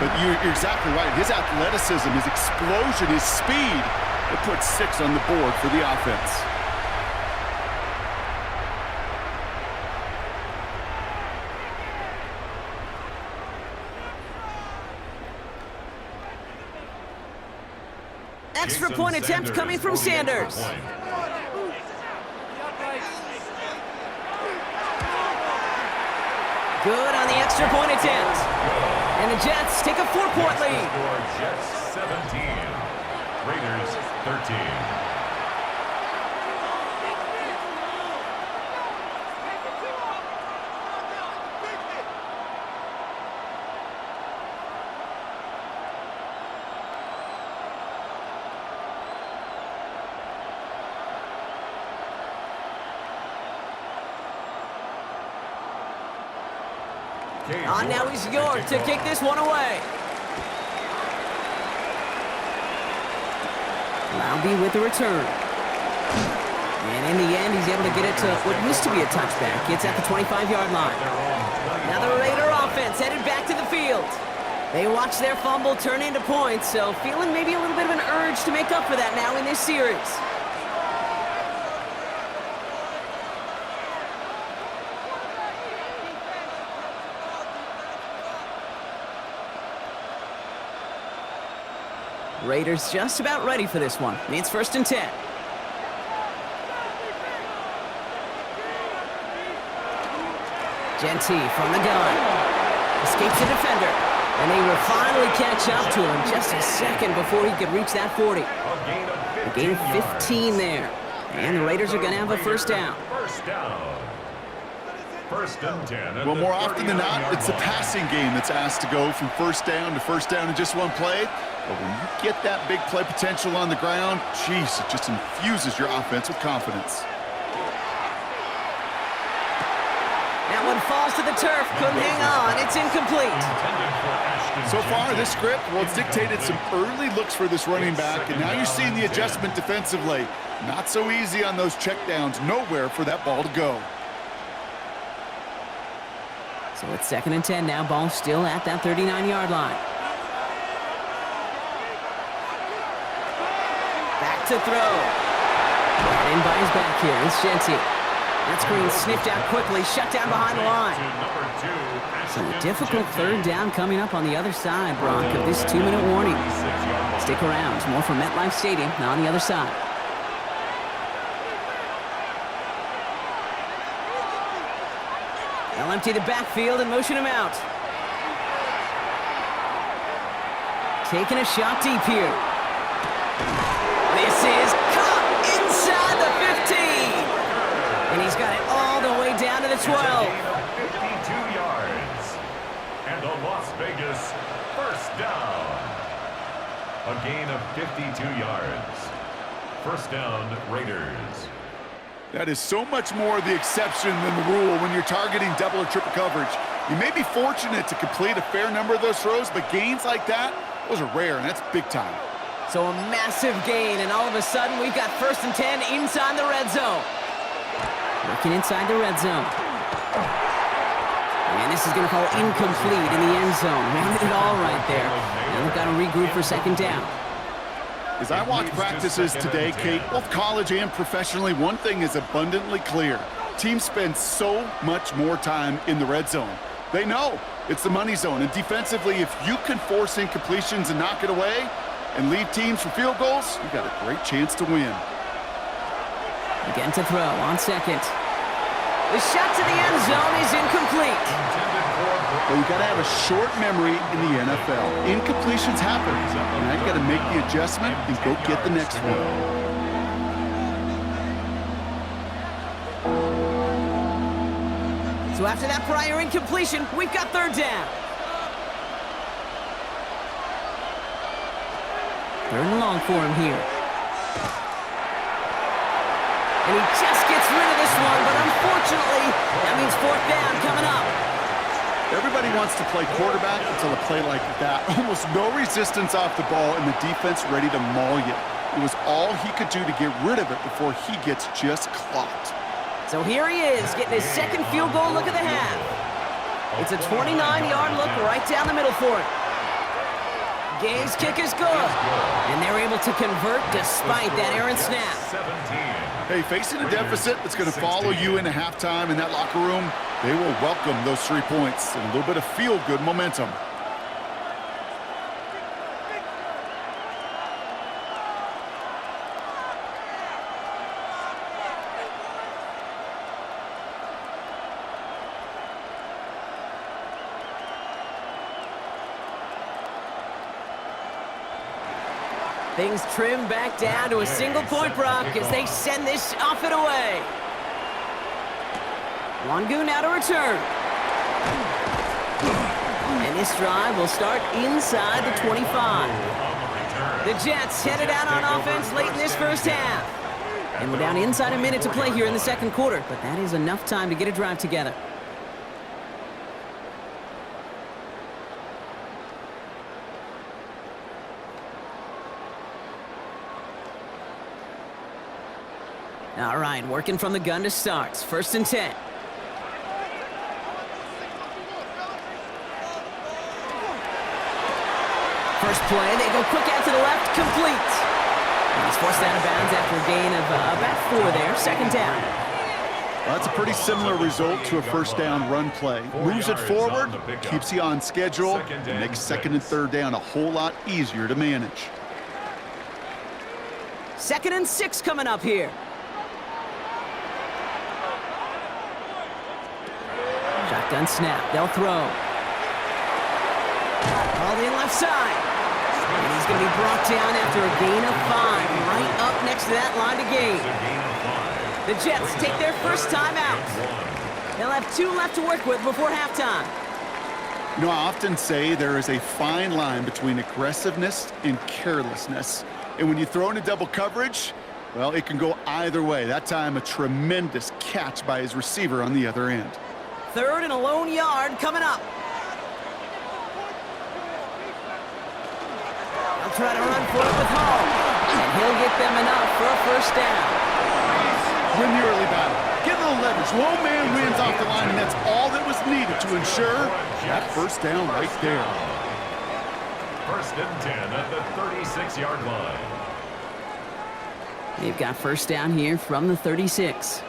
But you're exactly right. His athleticism, his explosion, his speed, it put 6 on the board for the offense. Extra point attempt coming from Sanders. Good on the extra point attempt. And the Jets take a 4-point lead. Jets 17, Raiders 13. On now is York to kick this one away. Loudby with the return. And in the end, he's able to get it to what used to be a touchback. It's at the 25-yard line. Now the Raider offense headed back to the field. They watch their fumble turn into points, so feeling maybe a little bit of an urge to make up for that now in this series. Raiders just about ready for this one. It's 1st and 10. Genty from the gun. Escapes the defender. And they will finally catch up to him just a second before he could reach that 40. A gain of 15 there. And the Raiders are going to have a first down. First and 10. Well, more often than not, it's the passing game that's asked to go from first down in just one play. But when you get that big play potential on the ground, geez, it just infuses your offense with confidence. That one falls to the turf. Couldn't hang on. It's incomplete. So far, this script, well, it's dictated some early looks for this running back, and now you're seeing the adjustment defensively. Not so easy on those checkdowns. Nowhere for that ball to go. So it's 2nd and 10 now. Ball still at that 39-yard line. Back to throw. Brought in by his back here. It's Genty. That screen sniffed out quickly, shut down behind the line. So a difficult 3rd down coming up on the other side, Brock, of this 2-minute warning. Stick around. More from MetLife Stadium on the other side. They'll empty the backfield and motion him out. Taking a shot deep here. This is caught inside the 15. And he's got it all the way down to the 12. 52 yards. And a Las Vegas first down. A gain of 52 yards. First down, Raiders. That is so much more the exception than the rule when you're targeting double or triple coverage. You may be fortunate to complete a fair number of those throws, but gains like that, those are rare, and that's big time. So a massive gain, and all of a sudden we've got 1st and 10 inside the red zone. Working inside the red zone. And this is going to fall incomplete in the end zone. Rounded it all right there. And we've got to regroup for 2nd down. As I watch practices today, Kate, both college and professionally, one thing is abundantly clear. Teams spend so much more time in the red zone. They know it's the money zone. And defensively, if you can force incompletions and knock it away and leave teams for field goals, you've got a great chance to win. Again to throw on 2nd. The shot to the end zone is incomplete. Well, you got to have a short memory in the NFL. Incompletions happen. Now you got to make the adjustment and go get the next one. So after that prior incompletion, we've got 3rd down. 3rd and long for him here. And he just gets rid of this one, but unfortunately, that means 4th down coming up. Everybody wants to play quarterback until a play like that. Almost no resistance off the ball and the defense ready to maul you. It was all he could do to get rid of it before he gets just clocked. So here he is, getting his 2nd field goal look of the half. It's a 29-yard look right down the middle for him. Gay's kick is good. And they're able to convert despite that errant snap. Hey, facing a deficit that's going to follow you into halftime in that locker room, they will welcome those 3 points and a little bit of feel-good momentum. Things trim back down to a single point, Brock, as they send this off and away. Wangu now to return. And this drive will start inside the 25. The Jets headed out on offense late in this first half. And we're down inside a minute to play here in the 2nd quarter, but that is enough time to get a drive together. All right, working from the gun to start. 1st and 10. First play, they go quick out to the left, complete. And he's forced out of bounds after a gain of about 4 there. 2nd down. Well, that's a pretty similar result to a 1st down run play. Moves it forward, keeps you on schedule, and makes 2nd and 3rd down a whole lot easier to manage. 2nd and 6 coming up here. Shotgun snap, they'll throw. All the left side. And he's going to be brought down after a gain of 5, right up next to that line to gain. The Jets take their first time out. They'll have 2 left to work with before halftime. You know, I often say there is a fine line between aggressiveness and carelessness. And when you throw into double coverage, well, it can go either way. That time, a tremendous catch by his receiver on the other end. 3rd and a lone yard coming up. They'll try to run for it with Hall. And he'll get them enough for a 1st down. Win the early battle. Get a little leverage. Lone man wins off the line, and that's all that was needed to ensure that 1st down right there. 1st and 10 at the 36-yard line. They've got 1st down here from the 36.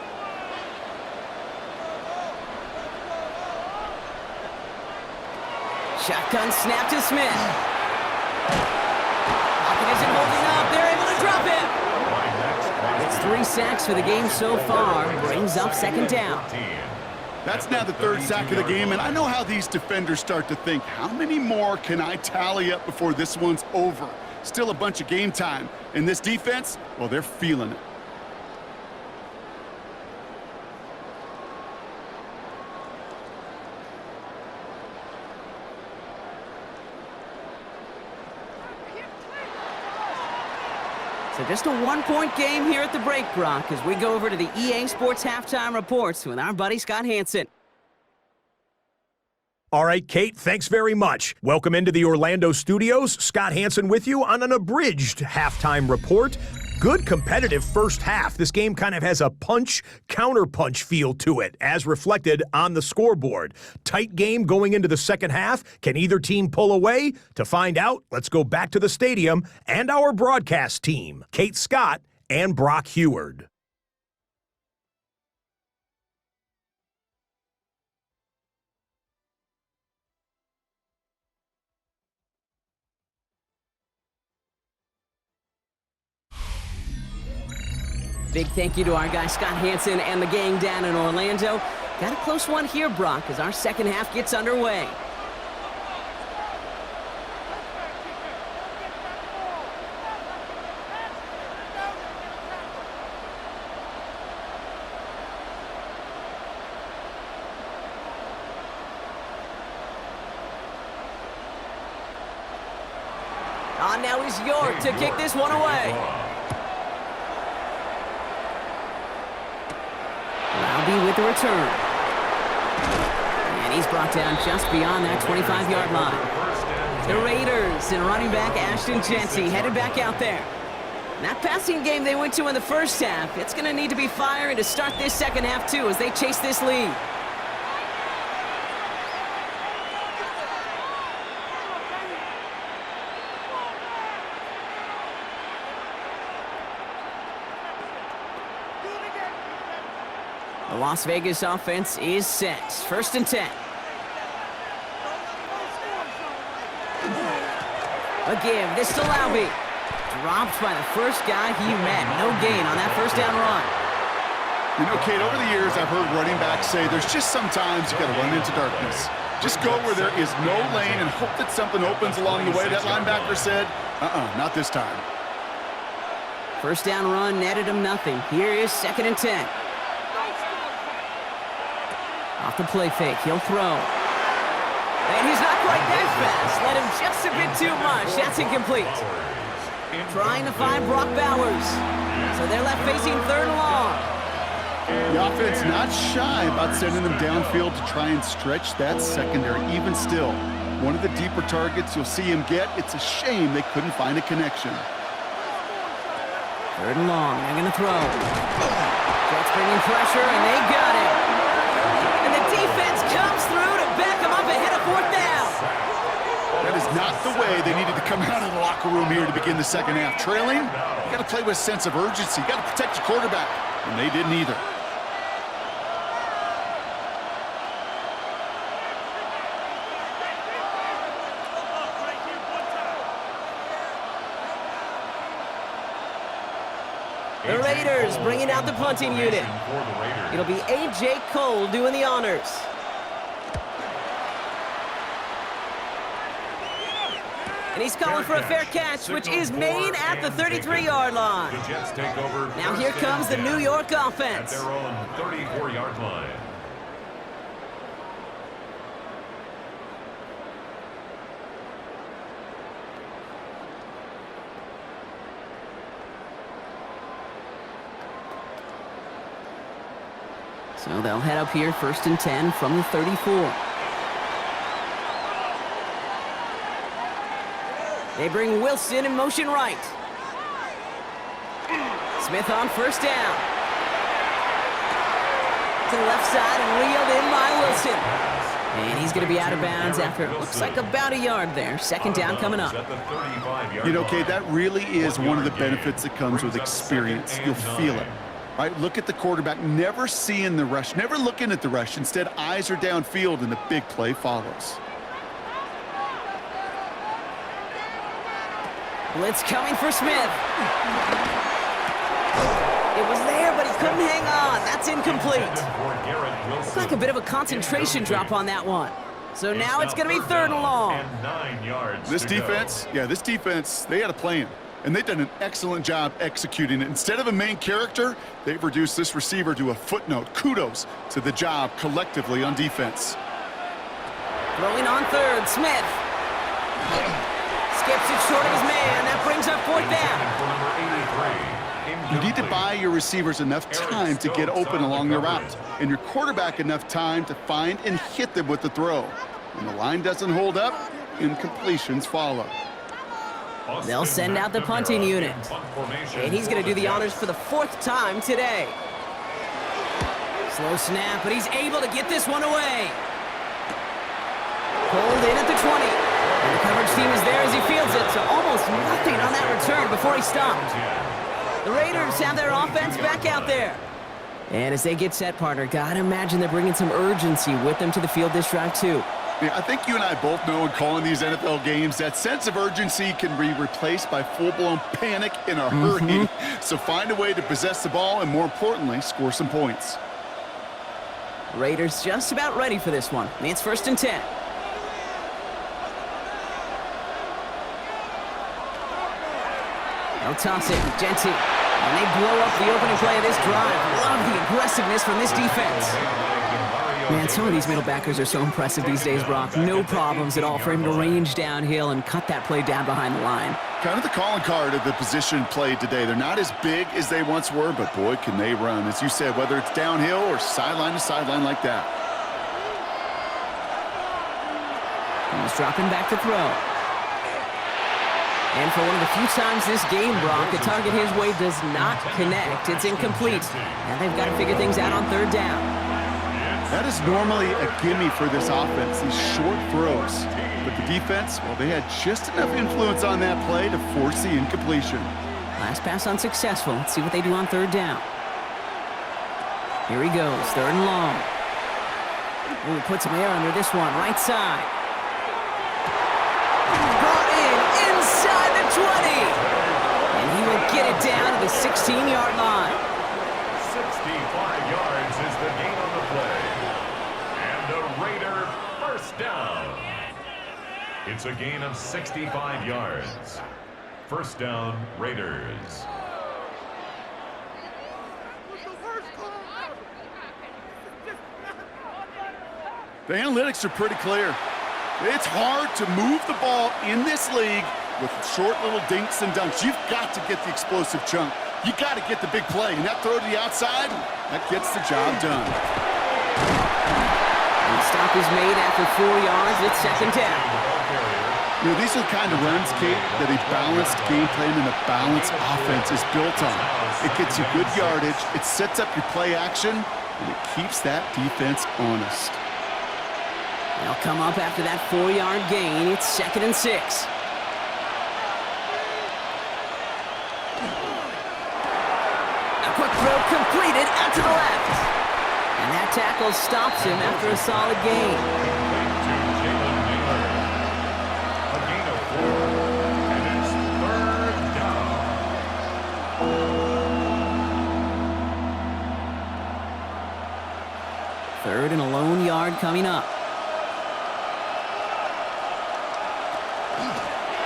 Shotgun snap to Smith. Pocket isn't holding up. They're able to drop him. It's 3 sacks for the game so far. Brings up 2nd down. That's now the 3rd sack of the game, and I know how these defenders start to think, how many more can I tally up before this one's over? Still a bunch of game time. And this defense, well, they're feeling it. So just a 1-point game here at the break, Brock, as we go over to the EA Sports Halftime Reports with our buddy Scott Hansen. All right, Kate, thanks very much. Welcome into the Orlando studios. Scott Hansen with you on an abridged halftime report. Good competitive first half. This game kind of has a punch-counterpunch feel to it, as reflected on the scoreboard. Tight game going into the second half. Can either team pull away? To find out, let's go back to the stadium and our broadcast team, Kate Scott and Brock Heward. Big thank you to our guy Scott Hansen and the gang down in Orlando. Got a close one here, Brock, as our second half gets underway. On now is York to kick this one away. With the return. And he's brought down just beyond that 25-yard line. The Raiders and running back Ashton Jency headed back out there. That passing game they went to in the first half, it's going to need to be firing to start this second half too as they chase this lead. The Las Vegas offense is set. 1st and 10. A give. This to Laube. Dropped by the first guy he met. No gain on that 1st down run. You know, Kate, over the years, I've heard running backs say there's just sometimes you got to run into darkness. Just go where there is no lane and hope that something opens along the way. That linebacker said, not this time. 1st down run netted him nothing. Here is 2nd and 10. Off the play fake, he'll throw. And he's not quite that fast. Let him just a bit too much. That's incomplete. Trying to find Brock Bowers. So they're left facing 3rd and long. The offense not shy about sending them downfield to try and stretch that secondary. Even still, one of the deeper targets you'll see him get. It's a shame they couldn't find a connection. 3rd and long, they're going to throw. pressure, and they got him. And the defense comes through to back him up ahead of fourth down. That is not the way they needed to come out of the locker room here to begin the second half. Trailing, you got to play with a sense of urgency. You got to protect your quarterback, and they didn't either. The Raiders bringing out the punting unit. It'll be A.J. Cole doing the honors. And he's calling for a fair catch, which is made at the 33-yard line. Now here comes the New York offense. At their own 34-yard line. So they'll head up here, 1st and 10 from the 34. They bring Wilson in motion right. Smith on 1st down. To the left side and reeled in by Wilson. And he's going to be out of bounds after it looks like about a yard there. 2nd down coming up. You know, Kate, that really is one of the benefits that comes with experience. You'll feel it. Right, look at the quarterback, never seeing the rush, never looking at the rush. Instead, eyes are downfield, and the big play follows. Blitz coming for Smith. It was there, but he couldn't hang on. That's incomplete. Looks like a bit of a concentration drop on that one. So now it's going to be 3rd and long. This defense, they had a plan. And they've done an excellent job executing it. Instead of a main character, they've reduced this receiver to a footnote. Kudos to the job collectively on defense. Throwing on 3rd, Smith. Skips it short of his man. That brings up 4th down. You need to buy your receivers enough time to get open along their route, and your quarterback enough time to find and hit them with the throw. When the line doesn't hold up, incompletions follow. They'll send out the punting unit. And he's going to do the honors for the 4th time today. Slow snap, but he's able to get this one away. Pulled in at the 20. And the coverage team is there as he fields it, so almost nothing on that return before he stopped. The Raiders have their offense back out there. And as they get set, partner, gotta imagine they're bringing some urgency with them to the field this drive, too. Yeah, I think you and I both know in calling these NFL games that sense of urgency can be replaced by full-blown panic in a hurry. So find a way to possess the ball and, more importantly, score some points. Raiders just about ready for this one. It's 1st and 10. They'll toss it. Genty. And they blow up the opening play of this drive. Love the aggressiveness from this defense. Man, some of these middle backers are so impressive these days, Brock. No problems at all for him to range downhill and cut that play down behind the line. Kind of the calling card of the position played today. They're not as big as they once were, but boy, can they run. As you said, whether it's downhill or sideline to sideline like that. He's dropping back to throw. And for one of the few times this game, Brock, the target his way does not connect. It's incomplete. Now they've got to figure things out on 3rd down. That is normally a gimme for this offense, these short throws. But the defense, well, they had just enough influence on that play to force the incompletion. Last pass unsuccessful. Let's see what they do on 3rd down. Here he goes, 3rd and long. Ooh, put some air under this one, right side. Brought in inside the 20. And he will get it down to the 16-yard line. 65 yards is the gain on the play. And a Raider 1st down. It's a gain of 65 yards. 1st down, Raiders. The analytics are pretty clear. It's hard to move the ball in this league with short little dinks and dunks. You've got to get the explosive chunk. You got to get the big play. And that throw to the outside, that gets the job done. And the stop is made after 4 yards. It's 2nd down. You know, these are the kind of runs, Kate, that a balanced game plan and a balanced offense is built on. It gets you good yardage, it sets up your play action, and it keeps that defense honest. They'll come up after that 4-yard gain. It's 2nd and 6. A quick throw completed out to the left. And that tackle stops him after a solid gain. Third and a lone yard coming up.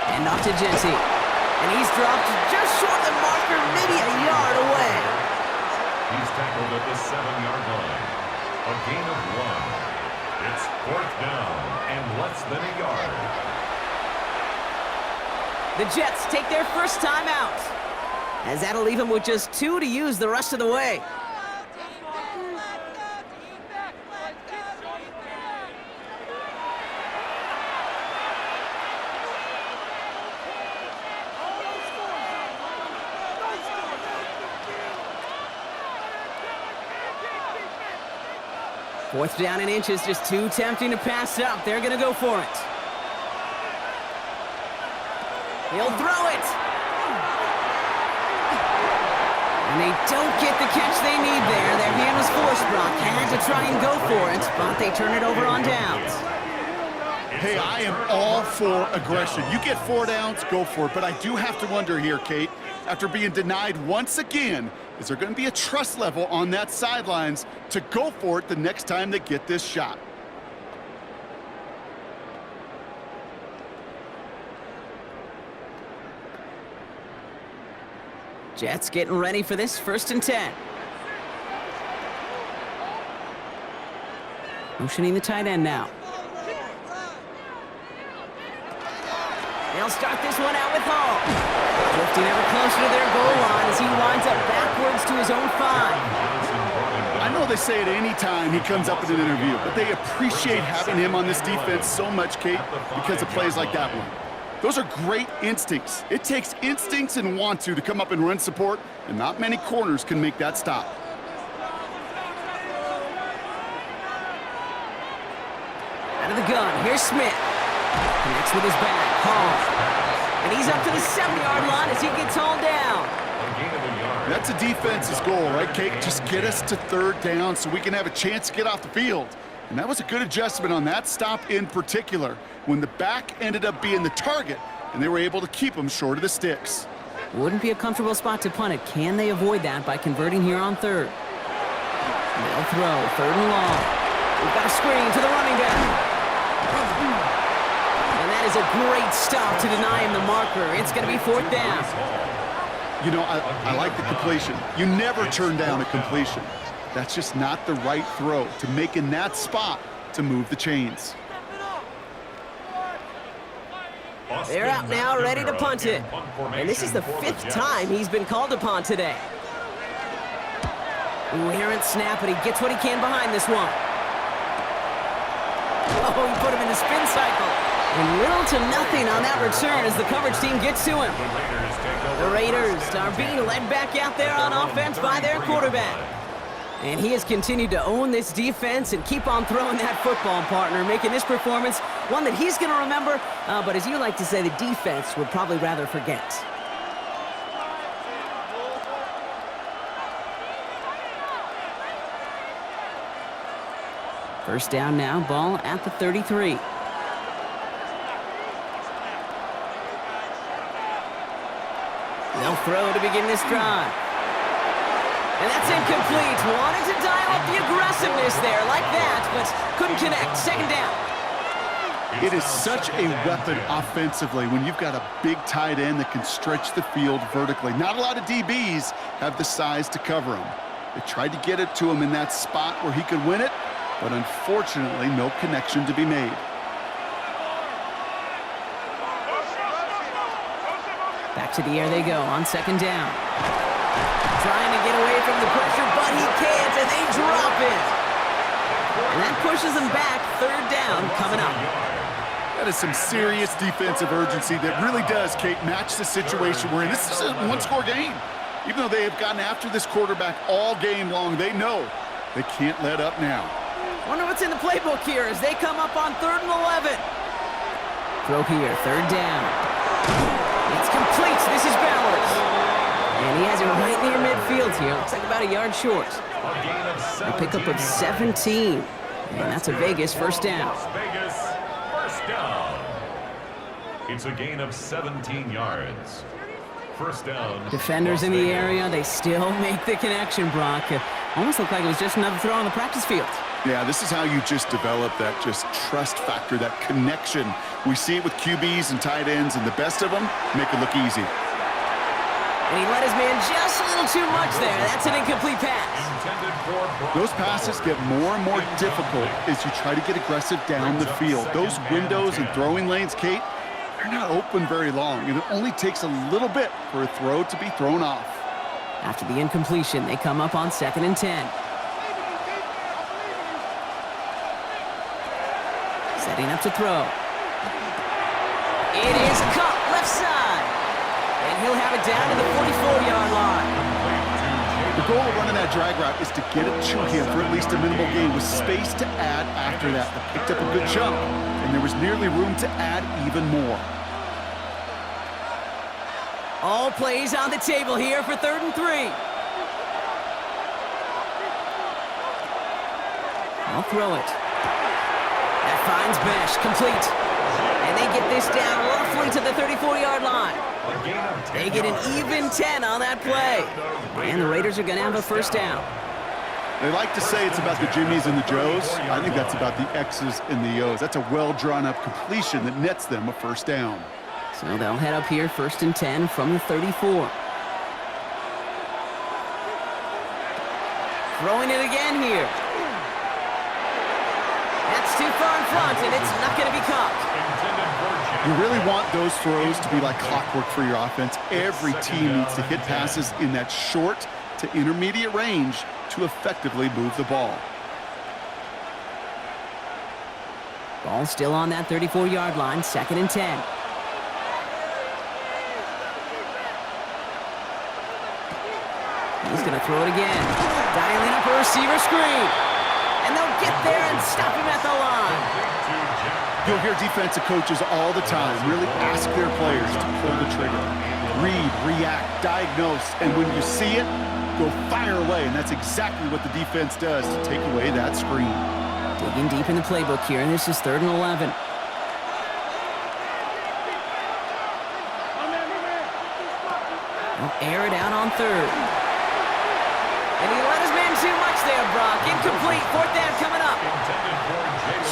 And off to Jesse. And he's dropped just short of the marker, maybe a yard away. He's tackled at the 7-yard line. A gain of 1. It's 4th down and less than a yard. The Jets take their first time out, as that'll leave them with just 2 to use the rest of the way. Fourth down and inches, just too tempting to pass up. They're going to go for it. He'll throw it. And they don't get the catch they need there. Their hand was forced, Brock. Had to try and go for it, but they turn it over on downs. Hey, I am all for aggression. You get 4 downs, go for it. But I do have to wonder here, Kate, after being denied once again, is there going to be a trust level on that sidelines to go for it the next time they get this shot? Jets getting ready for this 1st and 10. Motioning the tight end now. They'll start this one out with Hall. Drifting ever closer to their goal line as he winds up backwards to his own 5. I know they say it any time he comes up in an interview, but they appreciate having him on this defense so much, Kate, because of plays like that one. Those are great instincts. It takes instincts and want to come up and run support, and not many corners can make that stop. Out of the gun, here's Smith. Connects with his back. Hall. And he's up to the 7-yard line as he gets hauled down. That's a defense's goal, right, Kate? Just get us to 3rd down so we can have a chance to get off the field. And that was a good adjustment on that stop in particular, when the back ended up being the target, and they were able to keep him short of the sticks. Wouldn't be a comfortable spot to punt it. Can they avoid that by converting here on 3rd? They'll throw, 3rd and long. We've got a screen to the running back. And that is a great stop to deny him the marker. It's going to be 4th down. You know, I like the completion. You never turn down a completion. That's just not the right throw to make in that spot to move the chains. They're out now, ready to punt it. And this is the 5th time he's been called upon today. Ooh, errant snap, but he gets what he can behind this one. Oh, he put him in the spin cycle. And little to nothing on that return as the coverage team gets to him. The Raiders are being led back out there on offense by their quarterback. And he has continued to own this defense and keep on throwing that football, partner, making this performance one that he's going to remember, but as you like to say, the defense would probably rather forget. First down now, ball at the 33. They'll throw to begin this drive. And that's incomplete. Wanted to dial up the aggressiveness there like that, but couldn't connect. 2nd down. It is such a weapon offensively when you've got a big tight end that can stretch the field vertically. Not a lot of DBs have the size to cover him. They tried to get it to him in that spot where he could win it, but unfortunately, no connection to be made. Back to the air they go on 2nd down. Trying to get away from the pressure, but he can't, and they drop it. And that pushes them back. 3rd down coming up. That is some serious defensive urgency that really does, Kate, match the situation we're in. This is a one-score game. Even though they have gotten after this quarterback all game long, they know they can't let up now. Wonder what's in the playbook here as they come up on 3rd and 11. Throw here, 3rd down. It's complete. This is Bowers. And he has it right near midfield here. Looks like about a yard short. A pickup of 17. And that's a Vegas first down. Vegas first down. It's a gain of 17 yards. First down. Defenders in the area, they still make the connection, Brock. Almost looked like it was just another throw on the practice field. Yeah, this is how you just develop that just trust factor, that connection. We see it with QBs and tight ends, and the best of them make it look easy. And he let his man just a little too much there. That's an incomplete pass. Those passes get more and more difficult as you try to get aggressive down the field. Those windows and throwing lanes, Kate, they're not open very long, and it only takes a little bit for a throw to be thrown off. After the incompletion, they come up on 2nd and 10. Setting up to throw. It is caught left side. And he'll have it down to the 44-yard line. The goal of running that drag route is to get it to him for at least a minimal gain with space to add after that. They picked up a good chunk, and there was nearly room to add even more. All plays on the table here for 3rd and 3. I'll throw it. That finds Besh, complete. And they get this down roughly to the 34-yard line. They get an even 10 on that play. And the Raiders are going to have a first down. They like to say it's about the Jimmies and the Joes. I think that's about the X's and the O's. That's a well-drawn-up completion that nets them a first down. So they'll head up here 1st and 10 from the 34. Throwing it again here. That's too far in front, and it's not going to be caught. You really want those throws to be like clockwork for your offense. Every team needs to hit passes in that short to intermediate range to effectively move the ball. Ball still on that 34-yard line, 2nd and 10. He's going to throw it again. Dialing up a receiver screen. And they'll get there and stop him at the line. You'll hear defensive coaches all the time really ask their players to pull the trigger. Read, react, diagnose, and when you see it, go fire away. And that's exactly what the defense does to take away that screen. Digging deep in the playbook here, and this is 3rd and 11. They'll air it out on 3rd. And he let his man too much there, Brock. Incomplete. 4th down coming up.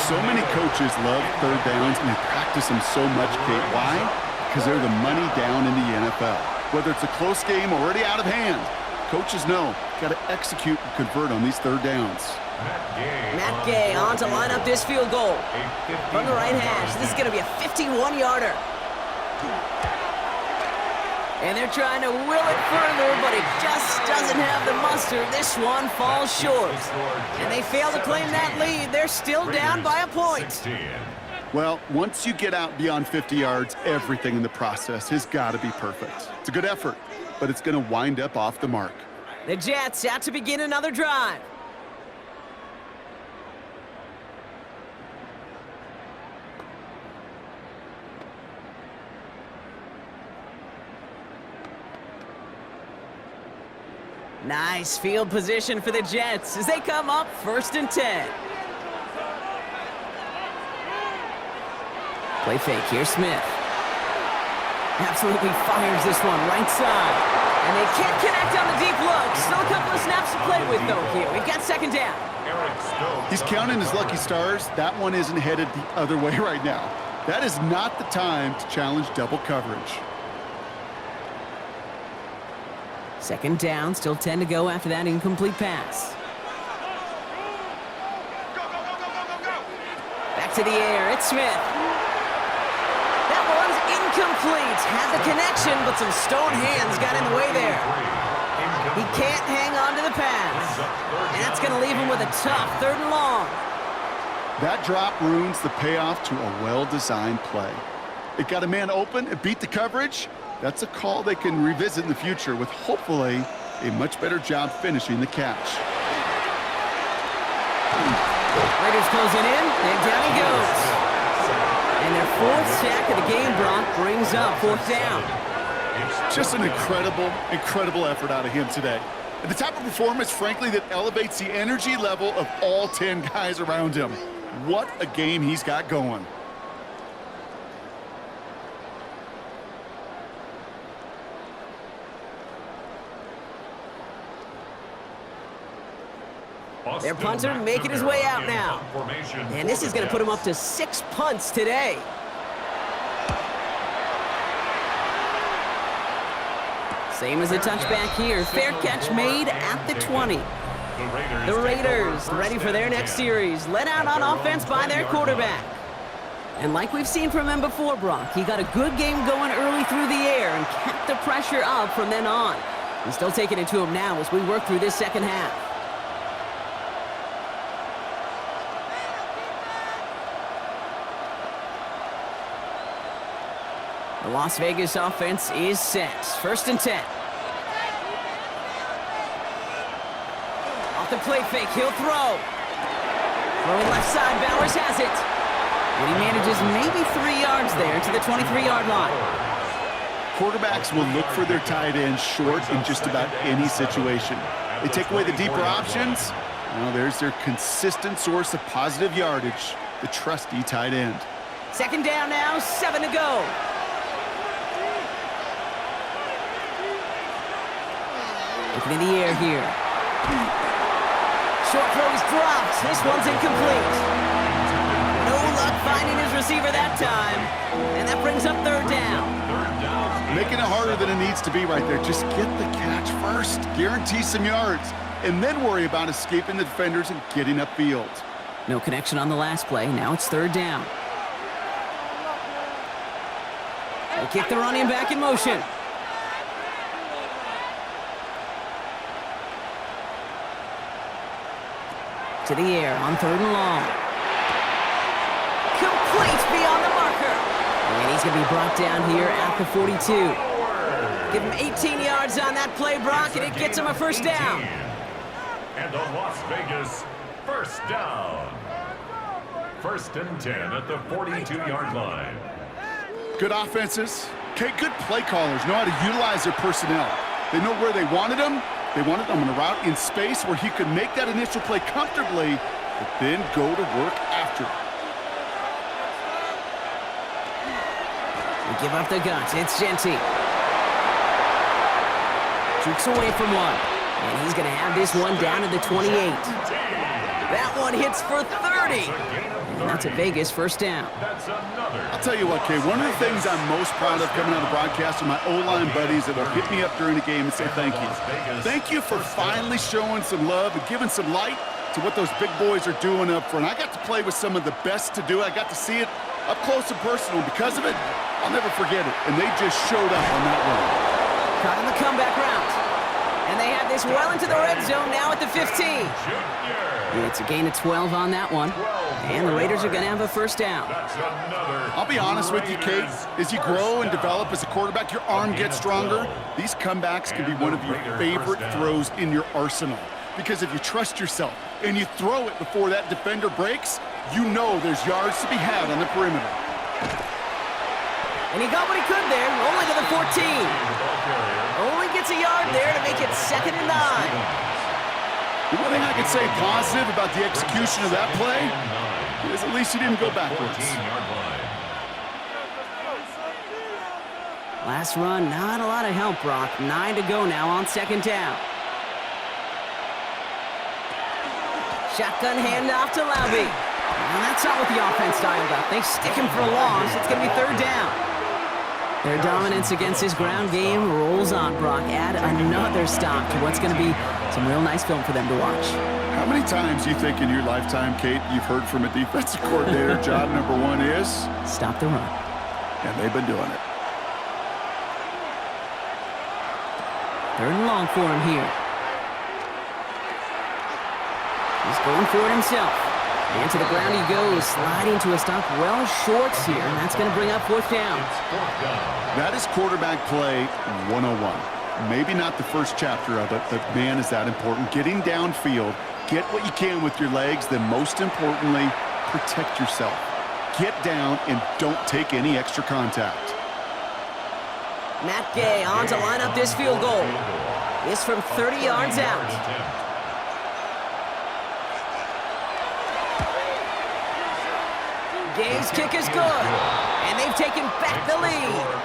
So many coaches love 3rd downs, and they practice them so much, Kate. Why? Because they're the money down in the NFL. Whether it's a close game already out of hand, coaches know got to execute and convert on these 3rd downs. Matt Gay on to line up this field goal. From the right hash, this is going to be a 51-yarder. And they're trying to will it further, but it just doesn't have the muster. This one falls short. And they fail to claim that lead. They're still down by a point. Well, once you get out beyond 50 yards, everything in the process has got to be perfect. It's a good effort, but it's going to wind up off the mark. The Jets out to begin another drive. Nice field position for the Jets as they come up 1st and 10. Play fake, here's Smith. Absolutely fires this one right side. And they can't connect on the deep look. Still a couple of snaps to play with, though, here. We've got 2nd down. He's counting his lucky stars. That one isn't headed the other way right now. That is not the time to challenge double coverage. 2nd down, still 10 to go after that incomplete pass. Back to the air, it's Smith. That one's incomplete. Had the connection, but some stone hands got in the way there. He can't hang on to the pass. And that's going to leave him with a tough 3rd and long. That drop ruins the payoff to a well-designed play. It got a man open, it beat the coverage. That's a call they can revisit in the future with hopefully a much better job finishing the catch. Raiders closing in, and down he goes. And their fourth sack of the game, Brock, brings up fourth down. Just an incredible effort out of him today. And the type of performance, frankly, that elevates the energy level of all 10 guys around him. What a game he's got going. Their punter making his way out now. And this is going to put him up to 6 punts today. Same as a touchback here. Fair catch made at the 20. The Raiders ready for their next series. Led out on offense by their quarterback. And like we've seen from him before, Brock, he got a good game going early through the air and kept the pressure up from then on. He's still taking it to him now as we work through this second half. The Las Vegas offense is set. 1st and 10. Off the play fake, he'll throw. Throwing left side, Bowers has it. And he manages maybe 3 yards there to the 23-yard line. Quarterbacks will look for their tight end short in just about any situation. They take away the deeper options. Well, there's their consistent source of positive yardage, the trusty tight end. 2nd down now, 7 to go. Looking in the air here. Short throw is dropped. This one's incomplete. No luck finding his receiver that time. And that brings up 3rd down. Making it harder than it needs to be right there. Just get the catch first. Guarantee some yards. And then worry about escaping the defenders and getting upfield. No connection on the last play. Now it's 3rd down. They kick the running back in motion. To the air on 3rd and long. Complete beyond the marker. And he's going to be brought down here at the 42. Give him 18 yards on that play, Brock, and it gets him a 1st down. And the Las Vegas 1st down. 1st and 10 at the 42-yard line. Good offenses. Okay, good play callers know how to utilize their personnel. They know where they wanted them. They wanted him in a route in space where he could make that initial play comfortably, but then go to work after. We give up the guts. It's Genty. Jukes away from one. And he's going to have this one down to the 28. That one hits for 30. And that's a Vegas 1st down. I'll tell you what, Kay, one of the things I'm most proud of coming out of the broadcast are my O-line buddies that will hit me up during the game and say thank you. Thank you for finally showing some love and giving some light to what those big boys are doing up front. I got to play with some of the best to do it. I got to see it up close and personal. Because of it, I'll never forget it. And they just showed up on that one. Caught in the comeback route. And they have this well into the red zone now at the 15. It's a gain of 12 on that one. And the Raiders are going to have a 1st down. I'll be honest with you, Kate. As you grow and develop as a quarterback, your arm gets stronger. These comebacks can be one of your favorite throws in your arsenal. Because if you trust yourself and you throw it before that defender breaks, you know there's yards to be had on the perimeter. And he got what he could there, only to the 14. Only gets a yard there to make it 2nd and 9. The one thing I can say positive about the execution of that play is at least he didn't go backwards. Last run, not a lot of help, Brock. 9 to go now on 2nd down. Shotgun handoff to Laube. And that's not what the offense dialed up. They stick him for a loss. It's going to be 3rd down. Their dominance against his ground game rolls on, Brock. Add another stop to what's going to be some real nice film for them to watch. How many times do you think in your lifetime, Kate, you've heard from a defensive coordinator, job number 1 is? Stop the run. And they've been doing it. 3rd and long for him here. He's going for it himself. And to the ground he goes, sliding to a stop well short here, and that's going to bring up 4th down. That is quarterback play 101. Maybe not the first chapter of it, but man, is that important. Getting downfield, get what you can with your legs, then most importantly, protect yourself. Get down and don't take any extra contact. Matt Gay on to line up this field goal. This from 30 yards out. Gay's kick is good, and they've taken back the lead.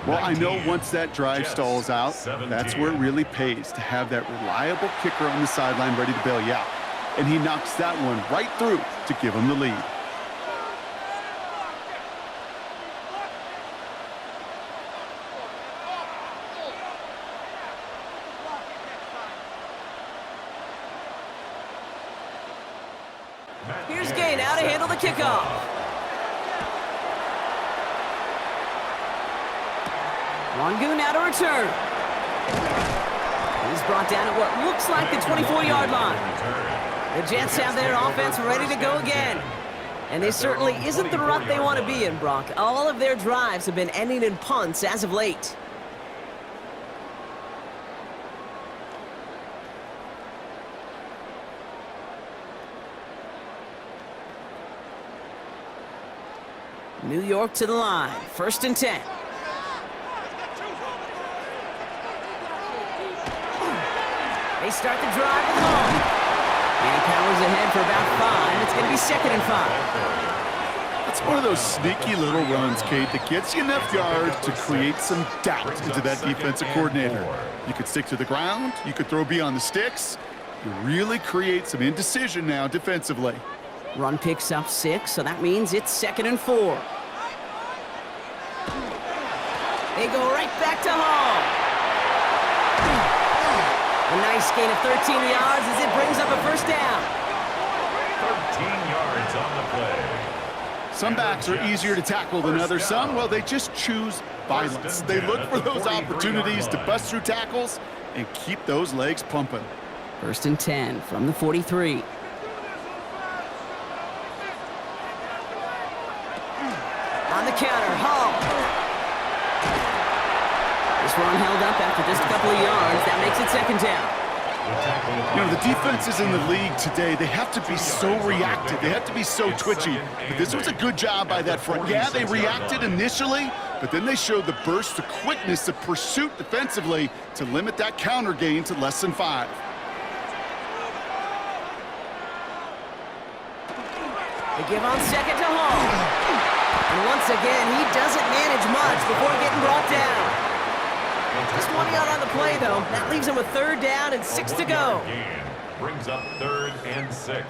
Well, I know once that drive stalls out, that's where it really pays to have that reliable kicker on the sideline ready to bail you out. And he knocks that one right through to give him the lead. Here's Gay now to handle the kickoff. Wangu now to return. He's brought down at what looks like the 24-yard line. The Jets have their offense ready to go again. And this certainly isn't the rut they want to be in, Brock. All of their drives have been ending in punts as of late. New York to the line, 1st and 10. They start the drive with home. And he powers ahead for about 5. It's going to be 2nd and 5. It's one of those sneaky little runs, Kate, that gets you enough yards to create some doubt into that defensive coordinator. You could stick to the ground. You could throw beyond the sticks. You really create some indecision now defensively. Run picks up 6, so that means it's 2nd and 4. They go right back to home. A nice gain of 13 yards as it brings up a 1st down. 13 yards on the play. Some backs are easier to tackle than others. Some, well, they just choose violence. They look for those opportunities to bust through tackles and keep those legs pumping. 1st and 10 from the 43. On the counter, Hall. This run held up after just a couple of yards. That makes it 2nd down. You know, the defenses in the league today, they have to be so reactive. They have to be so twitchy. But this was a good job by that front. Yeah, they reacted initially, but then they showed the burst, the quickness, the pursuit defensively to limit that counter gain to less than 5. They give on 2nd to Hall. And once again, he doesn't manage much before getting brought down. Just 1 yard on the play, though. That leaves him with 3rd down and 6 to go. Brings up 3rd and 6.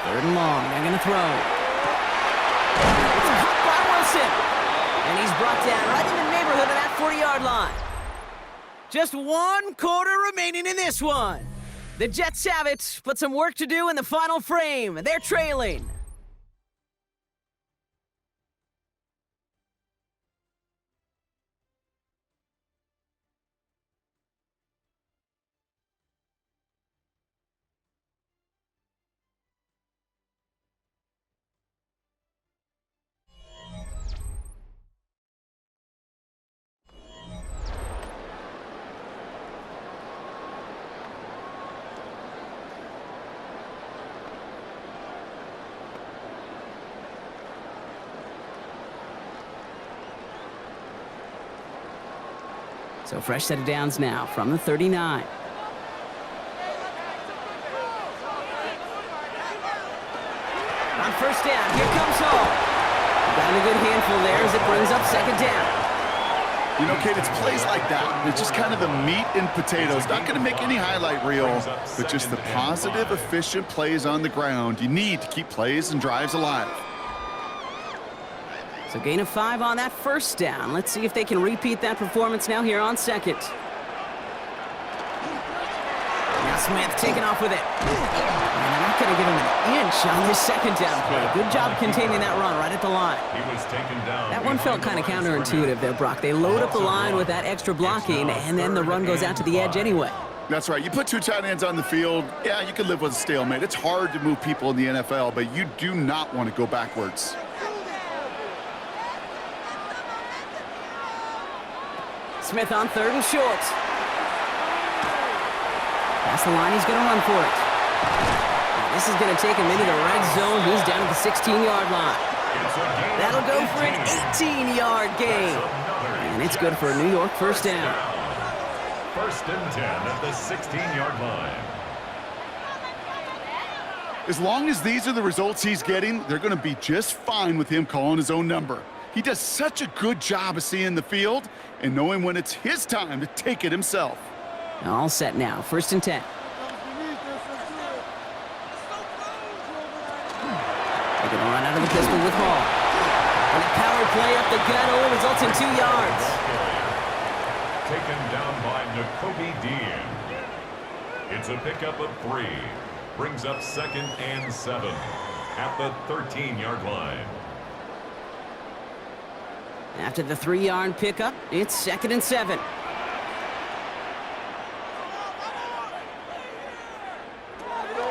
Third and long. They're going to throw. It's caught by Wilson. And he's brought down right in the neighborhood of that 40-yard line. Just 1 quarter remaining in this one. The Jets have it, but some work to do in the final frame. They're trailing. So fresh set of downs now from the 39. On 1st down, here comes Hall. Got a good handful there as it brings up 2nd down. You know, Kate, it's plays like that. It's just kind of the meat and potatoes. Not going to make any highlight reel, but just the positive, efficient plays on the ground. You need to keep plays and drives alive. So gain of 5 on that 1st down. Let's see if they can repeat that performance now here on 2nd. Now Smith taking off with it. And not going to give him an inch on this second down play. Good job containing that run right at the line. He was taken down. That one felt kind of counterintuitive there, Brock. They load up the line with that extra blocking, and then the run goes out to the edge anyway. That's right. You put two tight ends on the field, yeah, you can live with a stalemate. It's hard to move people in the NFL, but you do not want to go backwards. Smith on 3rd and short. That's the line. He's going to run for it. Now, this is going to take him into the red zone. He's down at the 16-yard line. That'll go for an 18-yard gain. And it's good for a New York first down. 1st and 10 at the 16-yard line. As long as these are the results he's getting, they're going to be just fine with him calling his own number. He does such a good job of seeing the field and knowing when it's his time to take it himself. All set now. 1st and 10. They're going to run out of the pistol with Hall. And a power play up the gut only results in 2 yards. Taken down by Nakobe Dean. It's a pickup of 3. Brings up 2nd and 7 at the 13-yard line. After the 3-yard pickup, it's 2nd and 7.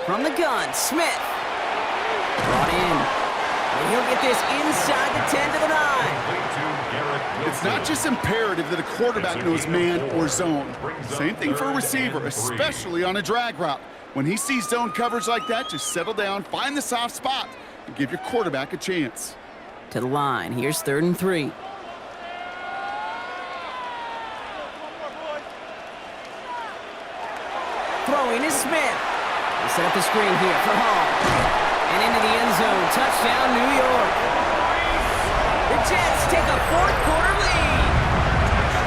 From the gun, Smith. Brought in. And he'll get this inside the 10 to the 9. It's not just imperative that a quarterback knows man or zone. Same thing for a receiver, especially on a drag route. When he sees zone coverage like that, just settle down, find the soft spot, and give your quarterback a chance. To the line. Here's 3rd and 3. Throwing is Smith. They set up the screen here for Hall. And into the end zone. Touchdown, New York. The Jets take a 4th quarter lead.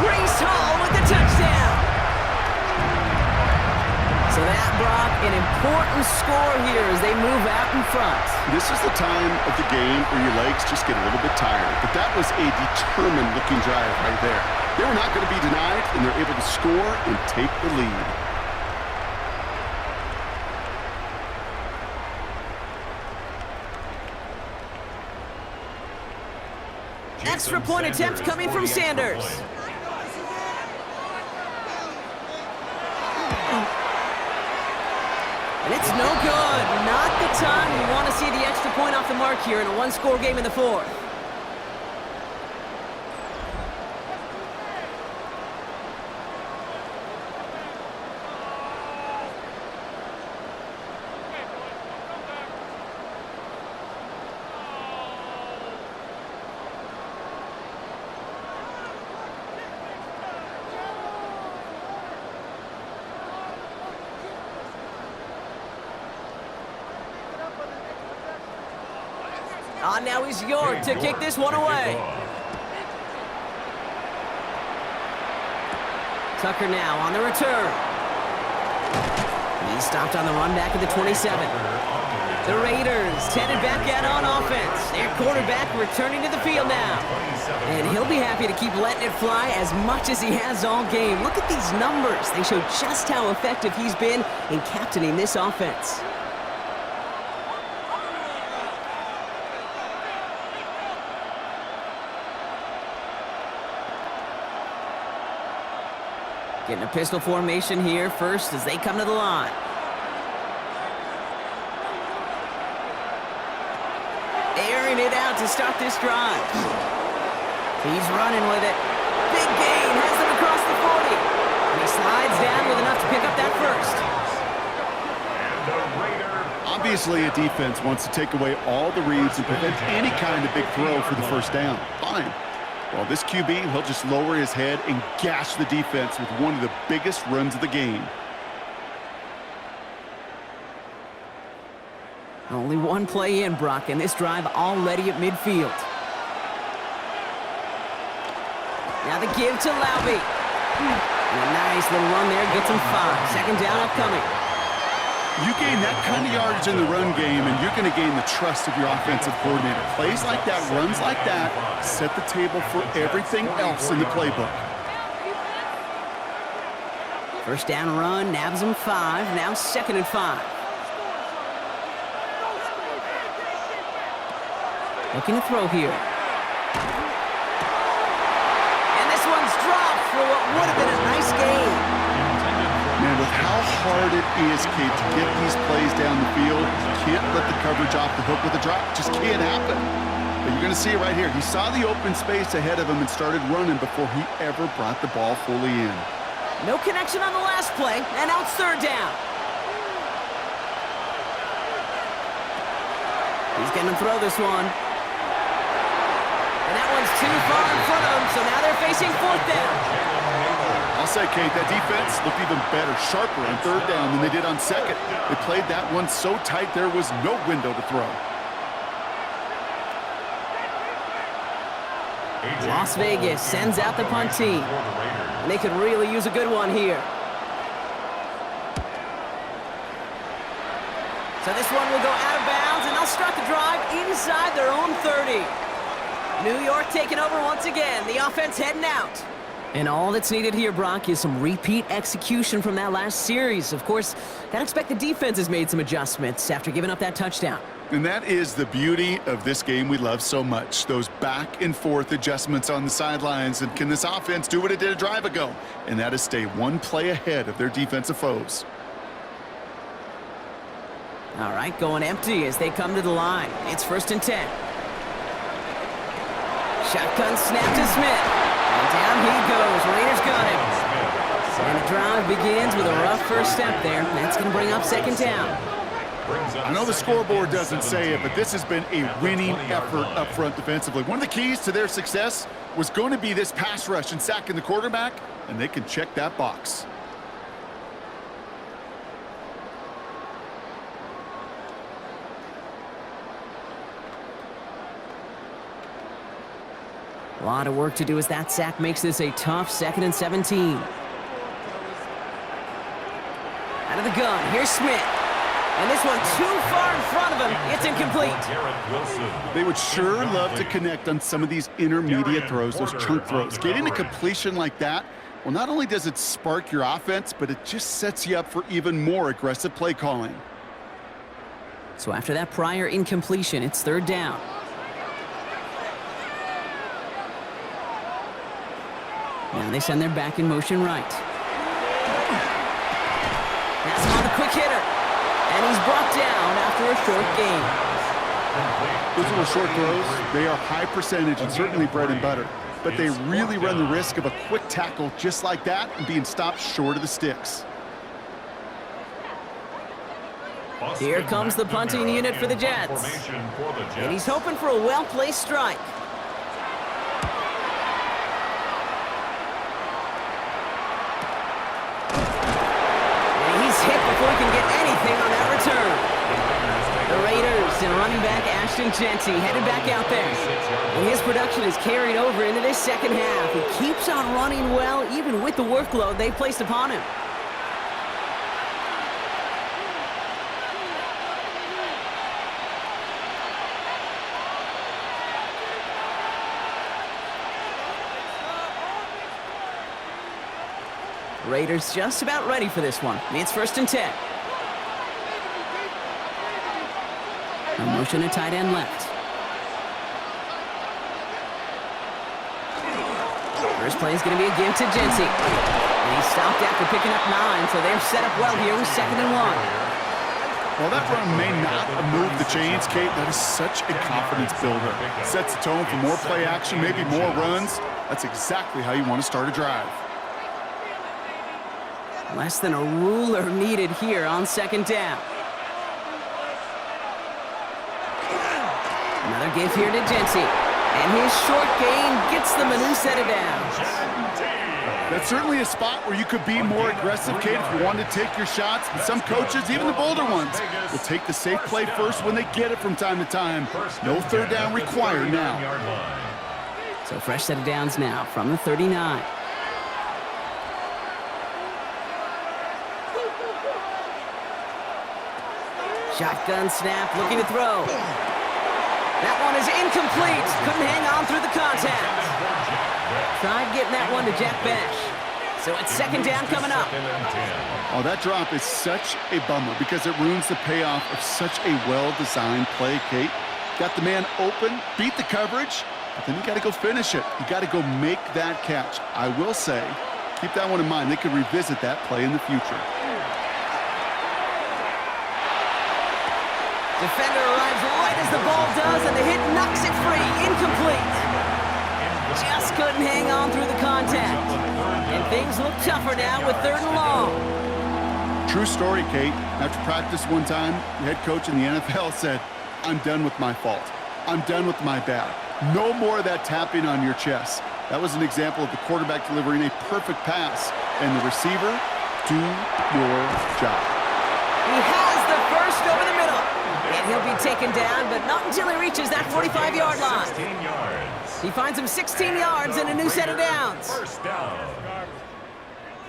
Breece Hall with the touchdown. So that, Brock, an important score here as they move out in front. This is the time of the game where your legs just get a little bit tired. But that was a determined-looking drive right there. They were not going to be denied, and they're able to score and take the lead. Extra point attempt coming from Sanders. And it's no good. Not the time you want to see the extra point off the mark here in a 1-score game in the 4th. Now he's York to kick this one away. Tucker now on the return. He stopped on the run back at the 27. The Raiders headed back out on offense. Their quarterback returning to the field now. And he'll be happy to keep letting it fly as much as he has all game. Look at these numbers. They show just how effective he's been in captaining this offense. Getting a pistol formation here first as they come to the line. Airing it out to start this drive. He's running with it. Big gain, has them across the 40. And he slides down with enough to pick up that first. Obviously, a defense wants to take away all the reads and prevent any kind of big throw for the first down. Fine. Well, this QB, he'll just lower his head and gash the defense with one of the biggest runs of the game. Only one play in, Brock, and this drive already at midfield. Now the give to Laube. And a nice little run there, gets him 5. Second down upcoming. You gain that kind of yardage in the run game, and you're going to gain the trust of your offensive coordinator. Plays like that, runs like that, set the table for everything else in the playbook. First down run, nabs him 5. Now 2nd and 5. Looking to throw here. And this one's dropped for what would have been a nice gain. Man, with how hard it is, Kate, to get these plays down the field, you can't let the coverage off the hook with a drop. Just can't happen. But you're going to see it right here. He saw the open space ahead of him and started running before he ever brought the ball fully in. No connection on the last play, and now it's third down. He's going to throw this one. And that one's too far in front of him, so now they're facing fourth down. I'll say, Kate, that defense looked even better, sharper on third down than they did on second. They played that one so tight there was no window to throw. Las Vegas sends out the punt team. And they could really use a good one here. So this one will go out of bounds, and they'll start the drive inside their own 30. New York taking over once again. The offense heading out. And all that's needed here, Brock, is some repeat execution from that last series. Of course, gotta expect the defense has made some adjustments after giving up that touchdown. And that is the beauty of this game we love so much, those back and forth adjustments on the sidelines. And can this offense do what it did a drive ago? And that is stay one play ahead of their defensive foes. All right, going empty as they come to the line. It's 1st and 10. Shotgun snap to Smith. And down he goes. Raiders got him. And the drive begins with a rough first step there. That's going to bring up 2nd down. I know the scoreboard doesn't say it, but this has been a winning effort up front defensively. One of the keys to their success was going to be this pass rush and sacking the quarterback, and they can check that box. A lot of work to do as that sack makes this a tough 2nd and 17. Out of the gun, here's Smith. And this one too far in front of him. It's incomplete. They would sure love to connect on some of these intermediate throws, those chunk throws. Getting a completion like that, well, not only does it spark your offense, but it just sets you up for even more aggressive play calling. So after that prior incompletion, it's 3rd down. Now they send their back in motion right. That's on the quick hitter. And he's brought down after a short gain. Those little short throws, they are high percentage and certainly bread and butter. But they really run the risk of a quick tackle just like that and being stopped short of the sticks. Here comes the punting unit for the Jets. And he's hoping for a well-placed strike. Before he can get anything on that return. The Raiders and running back Ashton Jeanty headed back out there. And his production is carried over into this 2nd half. He keeps on running well, even with the workload they placed upon him. Raiders just about ready for this one. It's 1st and 10. A motion to tight end left. First play is going to be a give to Jeanty. And he stopped after picking up 9, so they're set up well here with 2nd and 1. While that run may not have moved the chains, Kate, that is such a confidence builder. Sets the tone for more play action, maybe more runs. That's exactly how you want to start a drive. Less than a ruler needed here on 2nd down. Another give here to Jeanty. And his short gain gets them a new set of downs. That's certainly a spot where you could be more aggressive, Kate, if you want to take your shots. And some coaches, even the bolder ones, will take the safe play first when they get it from time to time. No 3rd down required now. So fresh set of downs now from the 39. Shotgun snap, looking to throw. That one is incomplete. Couldn't hang on through the contact. Tried getting that one to Jack Besh. So it's 2nd down coming up. Oh, that drop is such a bummer because it ruins the payoff of such a well-designed play, Kate. got the man open, beat the coverage, but then you got to go finish it. You got to go make that catch. I will say, keep that one in mind. They could revisit that play in the future. Defender arrives right as the ball does, and the hit knocks it free. Incomplete. Just couldn't hang on through the contact. And things look tougher now with 3rd and long. True story, Kate. After practice one time, the head coach in the NFL said, "I'm done with my fault. I'm done with my bad. No more of that tapping on your chest." That was an example of the quarterback delivering a perfect pass, and the receiver, do your job. He has the first over the middle. And he'll be taken down, but not until he reaches that 45-yard line. 16 yards. He finds him 16 yards and a new set of downs. First down.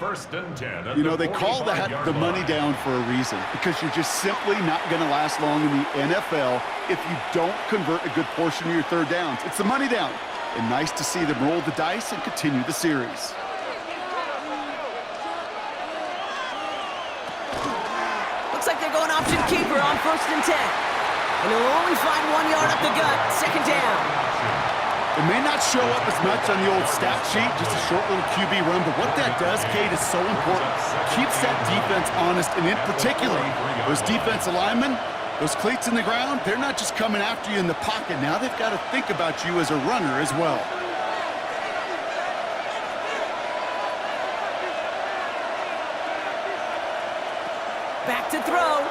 1st and 10. You know, they call that the money down for a reason, because you're just simply not going to last long in the NFL if you don't convert a good portion of your 3rd downs. It's the money down. And nice to see them roll the dice and continue the series. Looks like they're going option keeper on 1st and 10. And he'll only find 1 yard up the gut. 2nd down. It may not show up as much on the old stat sheet, just a short little QB run, but what that does, Kate, is so important. Keeps that defense honest, and in particular, those defensive linemen, those cleats in the ground, they're not just coming after you in the pocket. Now they've got to think about you as a runner as well. Back to throw.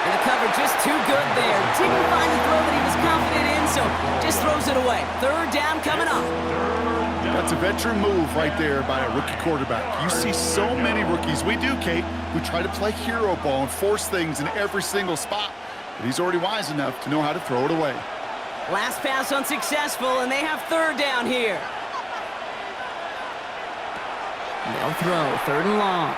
And the cover just too good there. Didn't find the throw that he was confident in, so just throws it away. 3rd down coming up. That's a veteran move right there by a rookie quarterback. You see so many rookies, we do, Kate, who try to play hero ball and force things in every single spot. But he's already wise enough to know how to throw it away. Last pass unsuccessful, and they have 3rd down here. They'll throw 3rd and long.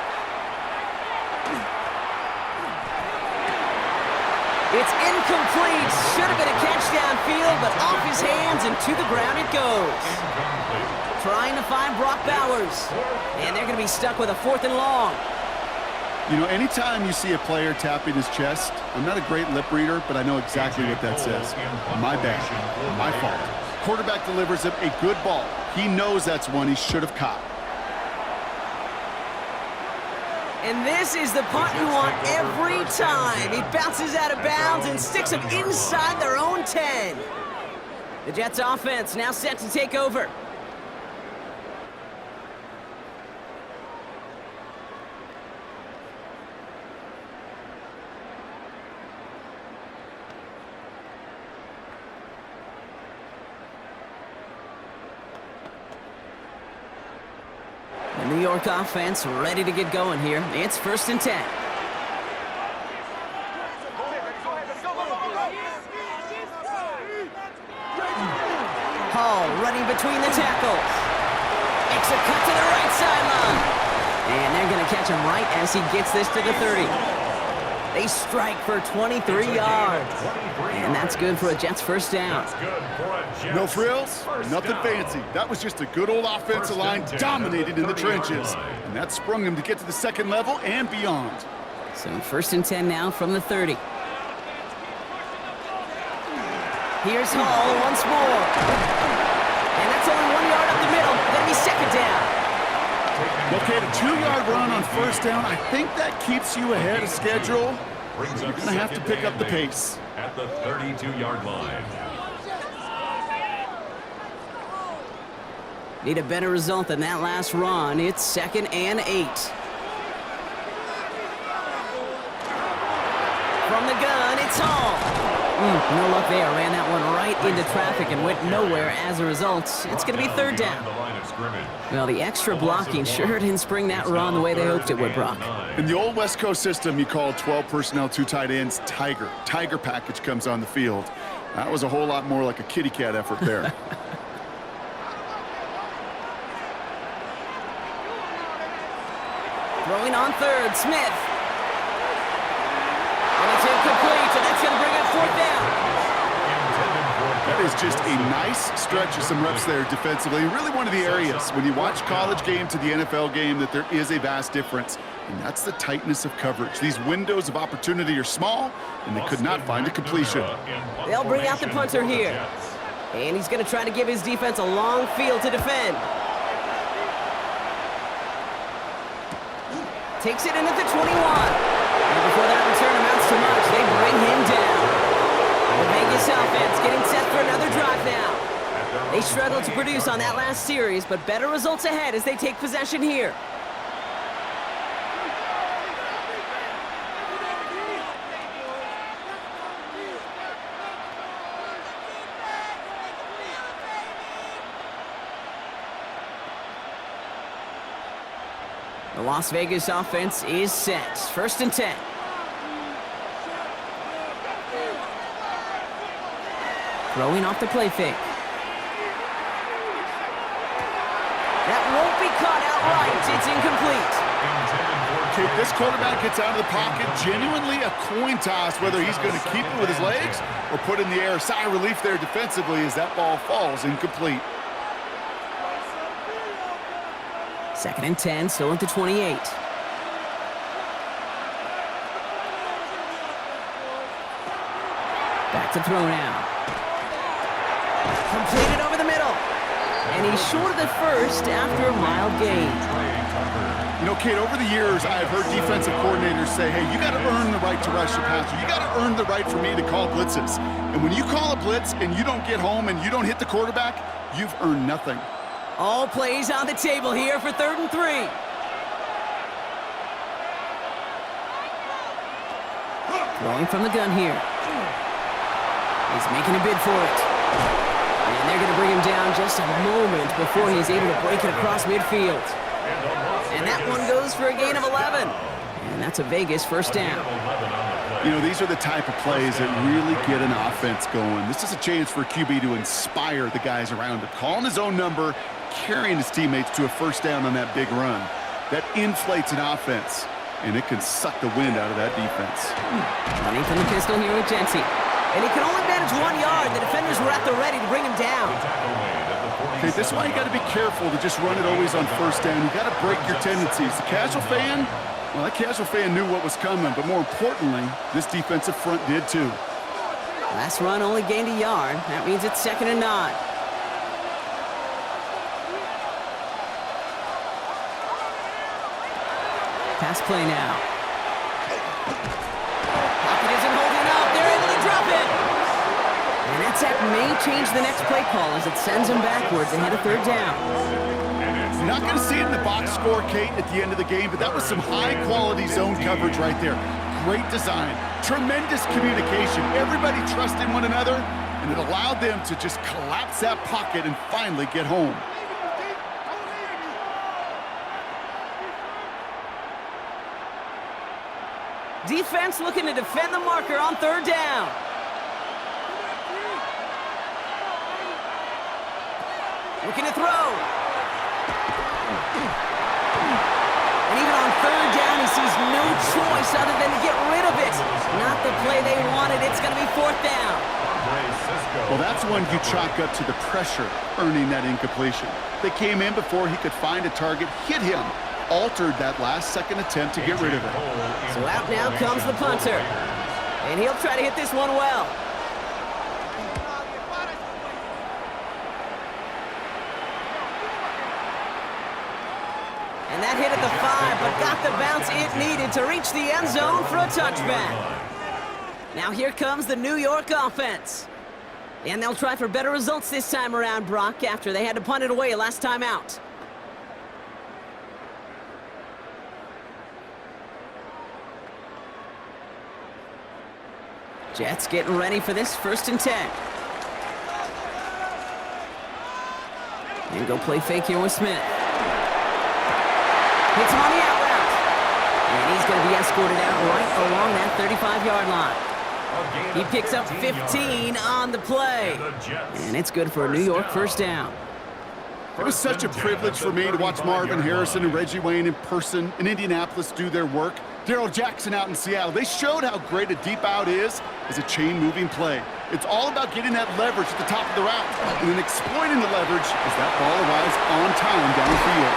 It's incomplete. Should have been a catch downfield, but off his hands and to the ground it goes. Trying to find Brock Bowers. And they're going to be stuck with a 4th and long. You know, anytime you see a player tapping his chest, I'm not a great lip reader, but I know exactly what that says. My bad. My fault. Quarterback delivers him a good ball. He knows that's one he should have caught. And this is the punt you want every time. He bounces out of bounds and sticks them inside their own 10. The Jets offense now set to take over. The New York offense ready to get going here. It's 1st and 10. Hall running between the tackles. Makes a cut to the right sideline. And they're going to catch him right as he gets this to the 30. They strike for 23 yards. And that's good for a Jets 1st down. No frills, nothing fancy. That was just a good old offensive line dominated in the trenches. And that sprung him to get to the 2nd level and beyond. So 1st and 10 now from the 30. Here's Hall once more. And that's only 1 yard up the middle. That'll be 2nd down. Okay, the 2-yard run on 1st down, I think that keeps you ahead of schedule. You're going to have to pick up the pace. At the 32-yard line. Need a better result than that last run. It's 2nd and 8. From the gun, it's Hall. No luck there. Ran that one right into traffic and went nowhere as a result. It's going to be 3rd down. Well, the extra blocking sure didn't spring that run the way they hoped it would, Brock. In the old West Coast system, you called 12 personnel, 2 tight ends, Tiger. Tiger package comes on the field. That was a whole lot more like a kitty cat effort there. Throwing on 3rd, Smith. And it's incomplete, and that's going to bring up 4th down. That is was just a nice stretch of some reps there defensively. Really one of the areas, when you watch college game to the NFL game, that there is a vast difference. And that's the tightness of coverage. These windows of opportunity are small, and they could not find a completion. They'll bring out the punter here. And he's going to try to give his defense a long field to defend. Takes it in at the 21. And before that return amounts to much, they bring him down. The Vegas offense getting set for another drive now. They struggled to produce on that last series, but better results ahead as they take possession here. The Las Vegas offense is set. 1st and 10. Throwing off the play fake. That won't be caught outright. It's incomplete. Okay, this quarterback gets out of the pocket. Genuinely a coin toss whether he's going to keep it with his legs or put it in the air. Sigh of relief there defensively as that ball falls incomplete. 2nd and 10, still at the 28. Back to throw now. Completed over the middle. And he's short of the first after a mild gain. You know, Kate, over the years, I've heard defensive coordinators say, hey, you got to earn the right to rush the passer. You got to earn the right for me to call blitzes. And when you call a blitz and you don't get home and you don't hit the quarterback, you've earned nothing. All plays on the table here for 3rd and 3. Throwing from the gun here. He's making a bid for it. And they're going to bring him down just a moment before he's able to break it across midfield. And that one goes for a gain of 11. And that's a Vegas 1st down. You know, these are the type of plays that really get an offense going. This is a chance for a QB to inspire the guys around him. Calling his own number, carrying his teammates to a 1st down on that big run. That inflates an offense, and it can suck the wind out of that defense. Running from the pistol here with Jency. And he can only manage 1 yard. The defenders were at the ready to bring him down. Okay, this is why you got to be careful to just run it always on 1st down. You got to break your tendencies. The casual fan, well, that casual fan knew what was coming, but more importantly, this defensive front did too. Last run only gained a yard. That means it's 2nd and 9. Pass play now. Pocket isn't holding up. They're able to drop it. And that sack may change the next play call as it sends him backwards ahead of 3rd down. You're not going to see it in the box score, Kate, at the end of the game, but that was some high-quality zone coverage right there. Great design, tremendous communication. Everybody trusted one another, and it allowed them to just collapse that pocket and finally get home. Defense looking to defend the marker on 3rd down. Looking to throw. And even on 3rd down, he sees no choice other than to get rid of it. Not the play they wanted. It's going to be 4th down. Well, that's one you chalk up to the pressure earning that incompletion. They came in before he could find a target, hit him, altered that last-second attempt to get rid of it. So out now comes the punter. And he'll try to hit this one well. And that hit at the 5, but got the bounce it needed to reach the end zone for a touchback. Now here comes the New York offense. And they'll try for better results this time around, Brock, after they had to punt it away last time out. Jets getting ready for this 1st and 10. And go play fake here with Smith. Hits him on the out route. And he's going to be escorted out right along that 35-yard line. He picks up 15 on the play. And it's good for a New York 1st down. It was such a privilege for me to watch Marvin Harrison and Reggie Wayne in person in Indianapolis do their work. Darrell Jackson out in Seattle. They showed how great a deep out is as a chain-moving play. It's all about getting that leverage at the top of the route and then exploiting the leverage as that ball arrives on time downfield.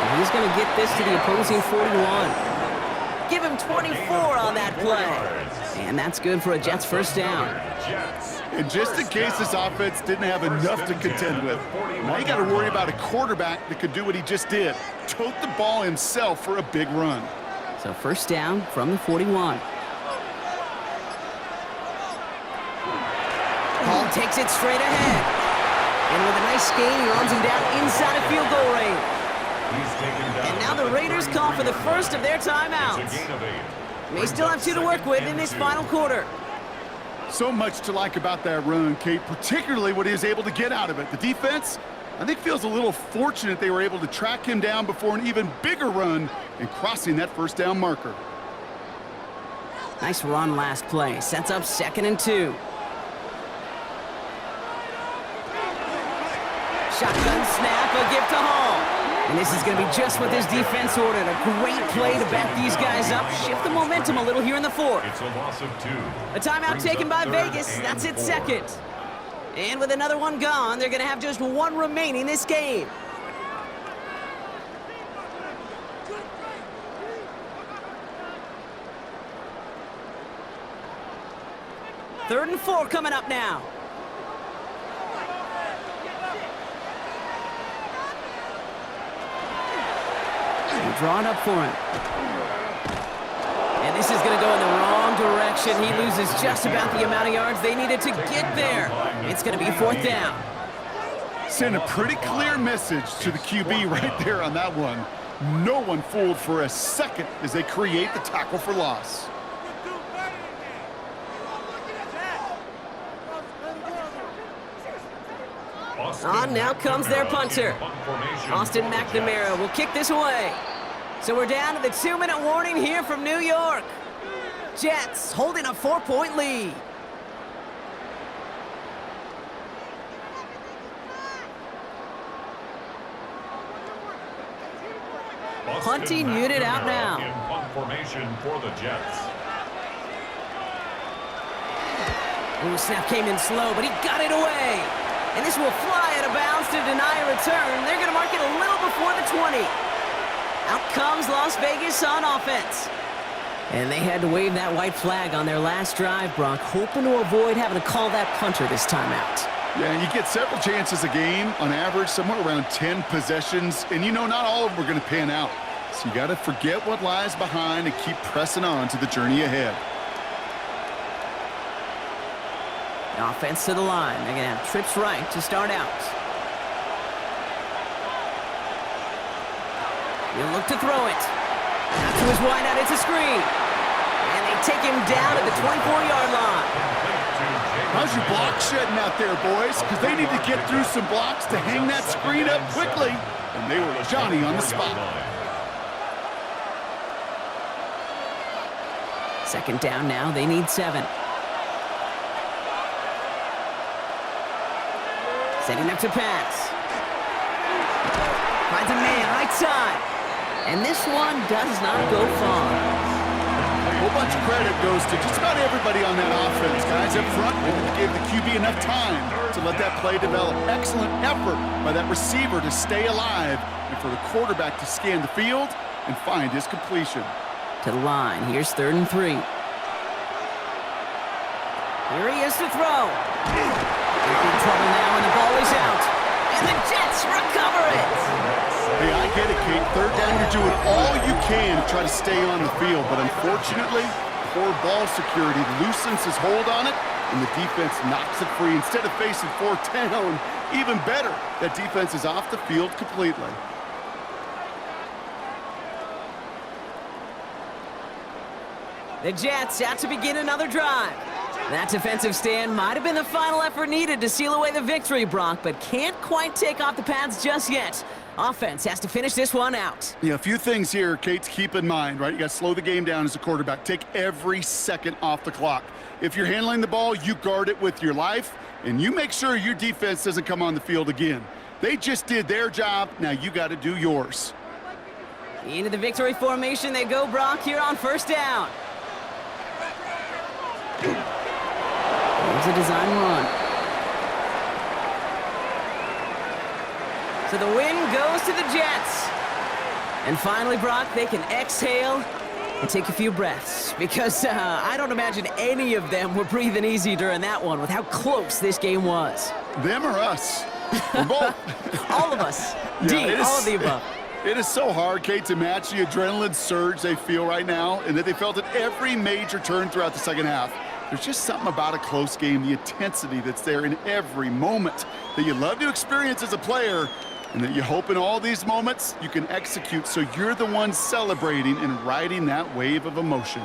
And he's going to get this to the opposing 41. Give him 24 on that play. And that's good for a Jets first down. And just in case this offense didn't have enough to contend with, now you got to worry about a quarterback that could do what he just did, tote the ball himself for a big run. So first down from the 41. Ball takes it straight ahead. And with a nice gain, he runs him down inside of field goal range. And now the Raiders call for the first of their timeouts. May still have 2 to work with in this final quarter. So much to like about that run, Kate, particularly what he was able to get out of it. The defense, I think, feels a little fortunate they were able to track him down before an even bigger run and crossing that first down marker. Nice run last play. Sets up 2nd and 2. Shotgun snap, a gift to Hall. And this is going to be just what this defense ordered. A great play to back these guys up, shift the momentum a little here in the 4th. It's a loss of 2. A timeout taken by Vegas. That's its 2nd. And with another one gone, they're going to have just 1 remaining this game. Third and 4 coming up now. Drawn up for him. And this is going to go in the wrong direction. He loses just about the amount of yards they needed to get there. It's going to be 4th down. Send a pretty clear message to the QB right there on that one. No one fooled for a second as they create the tackle for loss. On now comes their punter. Austin McNamara will kick this away. So we're down to the 2-minute warning here from New York. Jets holding a 4-point lead. Punting unit out now. In punt formation for the Jets. Ooh, snap came in slow, but he got it away. And this will fly out of bounds to deny a return. They're going to mark it a little before the 20. Out comes Las Vegas on offense. And they had to wave that white flag on their last drive, Brock, hoping to avoid having to call that punter this time out. Yeah, you get several chances a game, on average, somewhere around 10 possessions, and you know not all of them are going to pan out. So you got to forget what lies behind and keep pressing on to the journey ahead. Offense to the line. They're going to have trips right to start out. He'll look to throw it. Out to his wideout. It's a screen. And they take him down at the 24-yard line. How's your block shedding out there, boys? Because they need to get through some blocks to hang that screen up quickly. And they were Johnny on the spot. 2nd down now. They need 7. Setting up to pass. Finds a man right side. And this one does not go far. A whole bunch of credit goes to just about everybody on that offense. Guys up front, they gave the QB enough time to let that play develop. Excellent effort by that receiver to stay alive and for the quarterback to scan the field and find his completion. To the line. Here's 3rd and 3. Here he is to throw. In big trouble now, and the ball is out. And the Jets recover it. Hey, I get it, Kate. 3rd down, you're doing all you can to try to stay on the field. But unfortunately, poor ball security loosens his hold on it, and the defense knocks it free. Instead of facing 4th down, even better, that defense is off the field completely. The Jets out to begin another drive. That defensive stand might have been the final effort needed to seal away the victory, Brock, but can't quite take off the pads just yet. Offense has to finish this one out. Yeah, a few things here, Kate, to keep in mind, right? You got to slow the game down as a quarterback. Take every second off the clock. If you're handling the ball, you guard it with your life, and you make sure your defense doesn't come on the field again. They just did their job. Now you got to do yours. Into the victory formation they go, Brock, here on 1st down. Here's a design run. So the win goes to the Jets. And finally, Brock, they can exhale and take a few breaths, because I don't imagine any of them were breathing easy during that one with how close this game was. Them or us? Or both. All of us. Yeah, All of the above. It is so hard, Kate, to match the adrenaline surge they feel right now, and that they felt at every major turn throughout the second half. There's just something about a close game, the intensity that's there in every moment that you love to experience as a player, and that you hope in all these moments you can execute so you're the one celebrating and riding that wave of emotion.